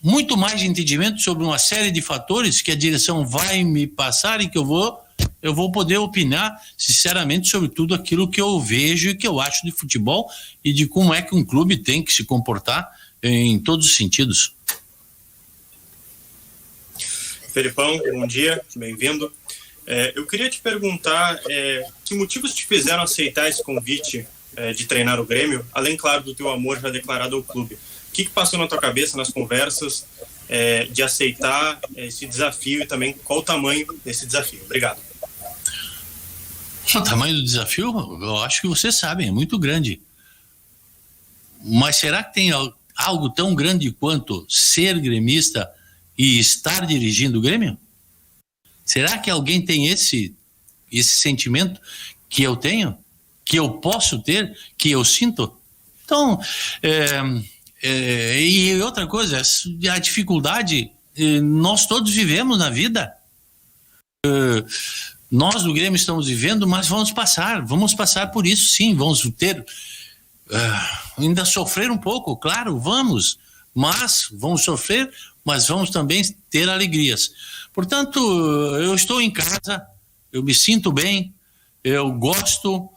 muito mais entendimento sobre uma série de fatores que a direção vai me passar e que eu vou poder opinar sinceramente sobre tudo aquilo que eu vejo e que eu acho de futebol e de como é que um clube tem que se comportar em todos os sentidos. Felipão, bom dia, bem-vindo. Eu queria te perguntar que motivos te fizeram aceitar esse convite de treinar o Grêmio, além, claro, do teu amor já declarado ao clube. O que passou na tua cabeça nas conversas de aceitar esse desafio e também qual o tamanho desse desafio? Obrigado. O tamanho do desafio, eu acho que vocês sabem, é muito grande. Mas será que tem algo tão grande quanto ser gremista e estar dirigindo o Grêmio? Será que alguém tem esse sentimento que eu tenho? Que eu posso ter, que eu sinto? Então, e outra coisa, a dificuldade nós todos vivemos na vida. Nós do Grêmio estamos vivendo, mas vamos passar por isso sim, vamos ter, ainda sofrer um pouco, claro, mas vamos sofrer, mas vamos também ter alegrias. Portanto, eu estou em casa, eu me sinto bem, eu gosto.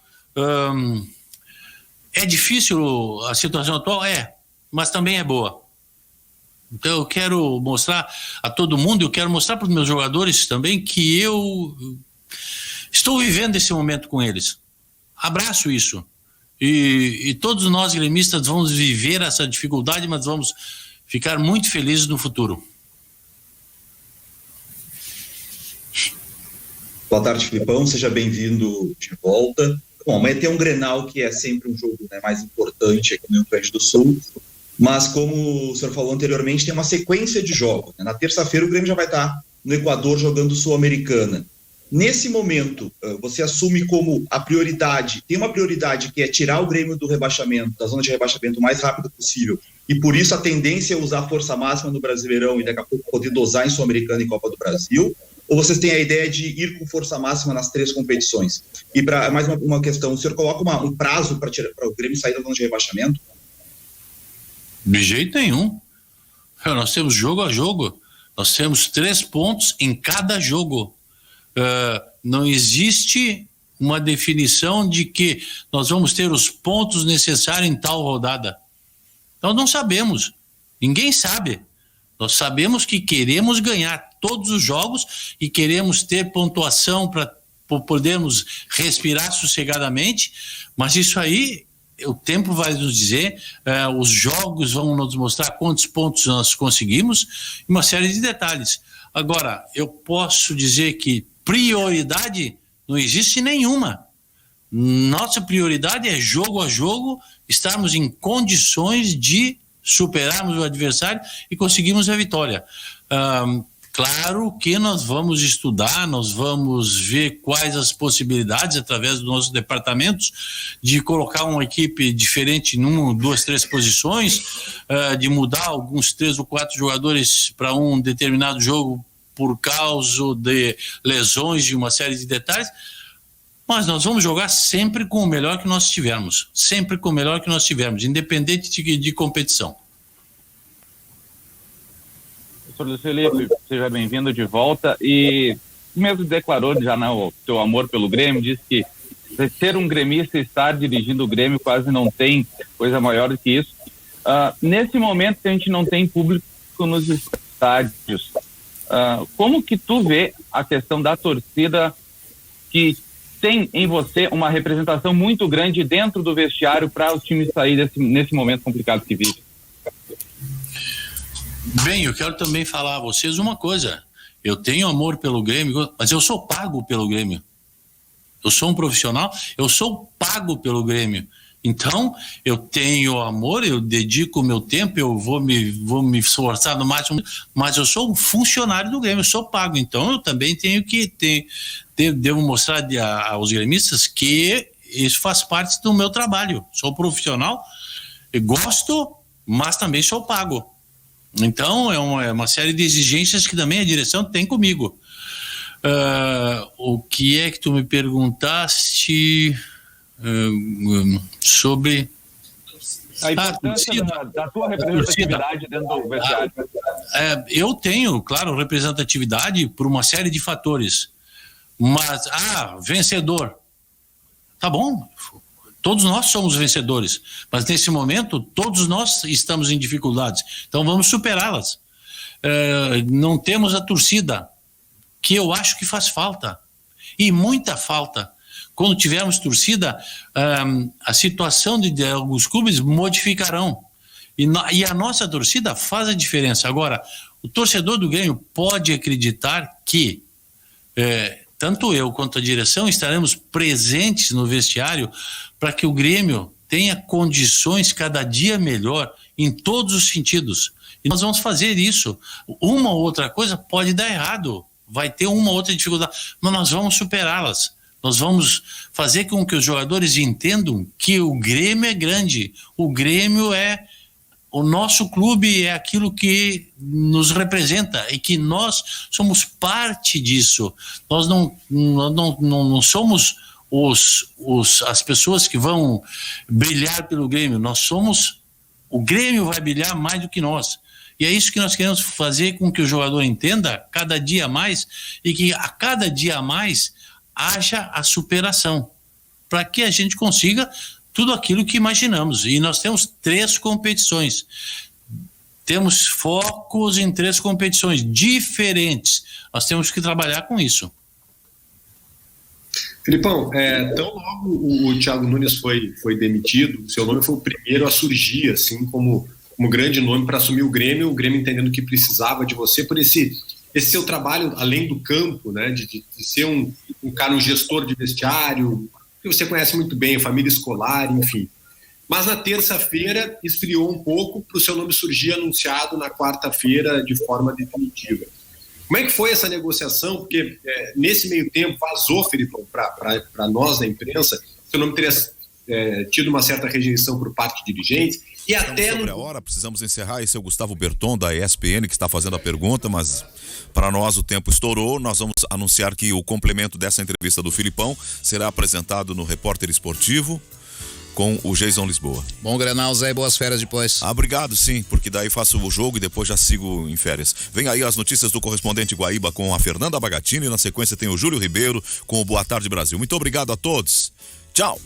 É difícil a situação atual? Mas também é boa. Então eu quero mostrar a todo mundo, eu quero mostrar para os meus jogadores também que eu estou vivendo esse momento com eles. Abraço isso. E todos nós gremistas vamos viver essa dificuldade, mas vamos ficar muito felizes no futuro. Boa tarde, Filipão. Seja bem-vindo de volta. Bom, amanhã tem um Grenal que é sempre um jogo, né, mais importante aqui no Rio Grande do Sul, mas como o senhor falou anteriormente, tem uma sequência de jogos, né? Na terça-feira o Grêmio já vai estar no Equador jogando Sul-Americana. Nesse momento, você assume como a prioridade, tem uma prioridade que é tirar o Grêmio do rebaixamento, da zona de rebaixamento o mais rápido possível, e por isso a tendência é usar a força máxima no Brasileirão e daqui a pouco poder dosar em Sul-Americana e Copa do Brasil, ou vocês têm a ideia de ir com força máxima nas 3 competições? E para mais uma questão, o senhor coloca um prazo para o Grêmio sair da zona de rebaixamento? De jeito nenhum. Nós temos jogo a jogo. Nós temos 3 pontos em cada jogo. Não existe uma definição de que nós vamos ter os pontos necessários em tal rodada. Nós não sabemos. Ninguém sabe. Nós sabemos que queremos ganhar todos os jogos e queremos ter pontuação para podermos respirar sossegadamente, mas isso aí o tempo vai nos dizer, os jogos vão nos mostrar quantos pontos nós conseguimos e uma série de detalhes. Agora, eu posso dizer que prioridade não existe nenhuma. Nossa prioridade é jogo a jogo, estarmos em condições de superarmos o adversário e conseguirmos a vitória. Claro que nós vamos estudar, nós vamos ver quais as possibilidades, através dos nossos departamentos, de colocar uma equipe diferente em 1, 2, 3 posições, de mudar alguns 3 ou 4 jogadores para um determinado jogo por causa de lesões e uma série de detalhes, mas nós vamos jogar sempre com o melhor que nós tivermos, independente de competição. Professor Luiz Felipe, seja bem-vindo de volta. E mesmo declarou já o seu amor pelo Grêmio, disse que ser um gremista e estar dirigindo o Grêmio quase não tem coisa maior do que isso. Nesse momento que a gente não tem público nos estádios, como que tu vê a questão da torcida que tem em você uma representação muito grande dentro do vestiário para o time sair nesse momento complicado que vive. Bem, eu quero também falar a vocês uma coisa. Eu tenho amor pelo Grêmio, mas eu sou pago pelo Grêmio. Eu sou um profissional, eu sou pago pelo Grêmio. Então, eu tenho amor, eu dedico o meu tempo, eu vou me esforçar no máximo, mas eu sou um funcionário do Grêmio, eu sou pago. Então, eu também tenho que devo mostrar aos gremistas que isso faz parte do meu trabalho. Sou profissional, gosto, mas também sou pago. Então, é uma série de exigências que também a direção tem comigo. O que é que tu me perguntaste sobre a importância da tua representatividade dentro do vestiário? Eu tenho, claro, representatividade por uma série de fatores, mas vencedor, tá bom, todos nós somos vencedores, mas nesse momento todos nós estamos em dificuldades, então vamos superá-las. Não temos a torcida, que eu acho que faz falta, e muita falta. Quando tivermos torcida, a situação de alguns clubes modificarão. E a nossa torcida faz a diferença. Agora, o torcedor do Grêmio pode acreditar que tanto eu quanto a direção estaremos presentes no vestiário para que o Grêmio tenha condições cada dia melhor em todos os sentidos. E nós vamos fazer isso. Uma ou outra coisa pode dar errado, vai ter uma ou outra dificuldade, mas nós vamos superá-las. Nós vamos fazer com que os jogadores entendam que o Grêmio é grande, o Grêmio é o nosso clube, é aquilo que nos representa e que nós somos parte disso. Nós não somos as pessoas que vão brilhar pelo Grêmio, o Grêmio vai brilhar mais do que nós. E é isso que nós queremos fazer com que o jogador entenda cada dia mais e que a cada dia mais haja a superação, para que a gente consiga tudo aquilo que imaginamos. E nós temos 3 competições. Temos focos em 3 competições diferentes. Nós temos que trabalhar com isso. Filipão, tão logo o Thiago Nunes foi demitido, seu nome foi o primeiro a surgir, assim, como grande nome para assumir o Grêmio entendendo que precisava de você por esse seu trabalho além do campo, né, de ser um cara, um gestor de vestiário, que você conhece muito bem, família escolar, enfim. Mas na terça-feira esfriou um pouco para o seu nome surgir anunciado na quarta-feira de forma definitiva. Como é que foi essa negociação? Porque nesse meio tempo vazou, Filipão, para nós na imprensa, seu nome teria tido uma certa rejeição por parte de dirigentes. E até sobre a hora, precisamos encerrar. Esse é o Gustavo Berton, da ESPN, que está fazendo a pergunta, mas para nós o tempo estourou. Nós vamos anunciar que o complemento dessa entrevista do Filipão será apresentado no Repórter Esportivo com o Jason Lisboa. Bom Grenal, Zé, e boas férias depois. Obrigado, sim, porque daí faço o jogo e depois já sigo em férias. Vem aí as notícias do correspondente Guaíba com a Fernanda Bagatini, e na sequência tem o Júlio Ribeiro com o Boa Tarde Brasil. Muito obrigado a todos. Tchau.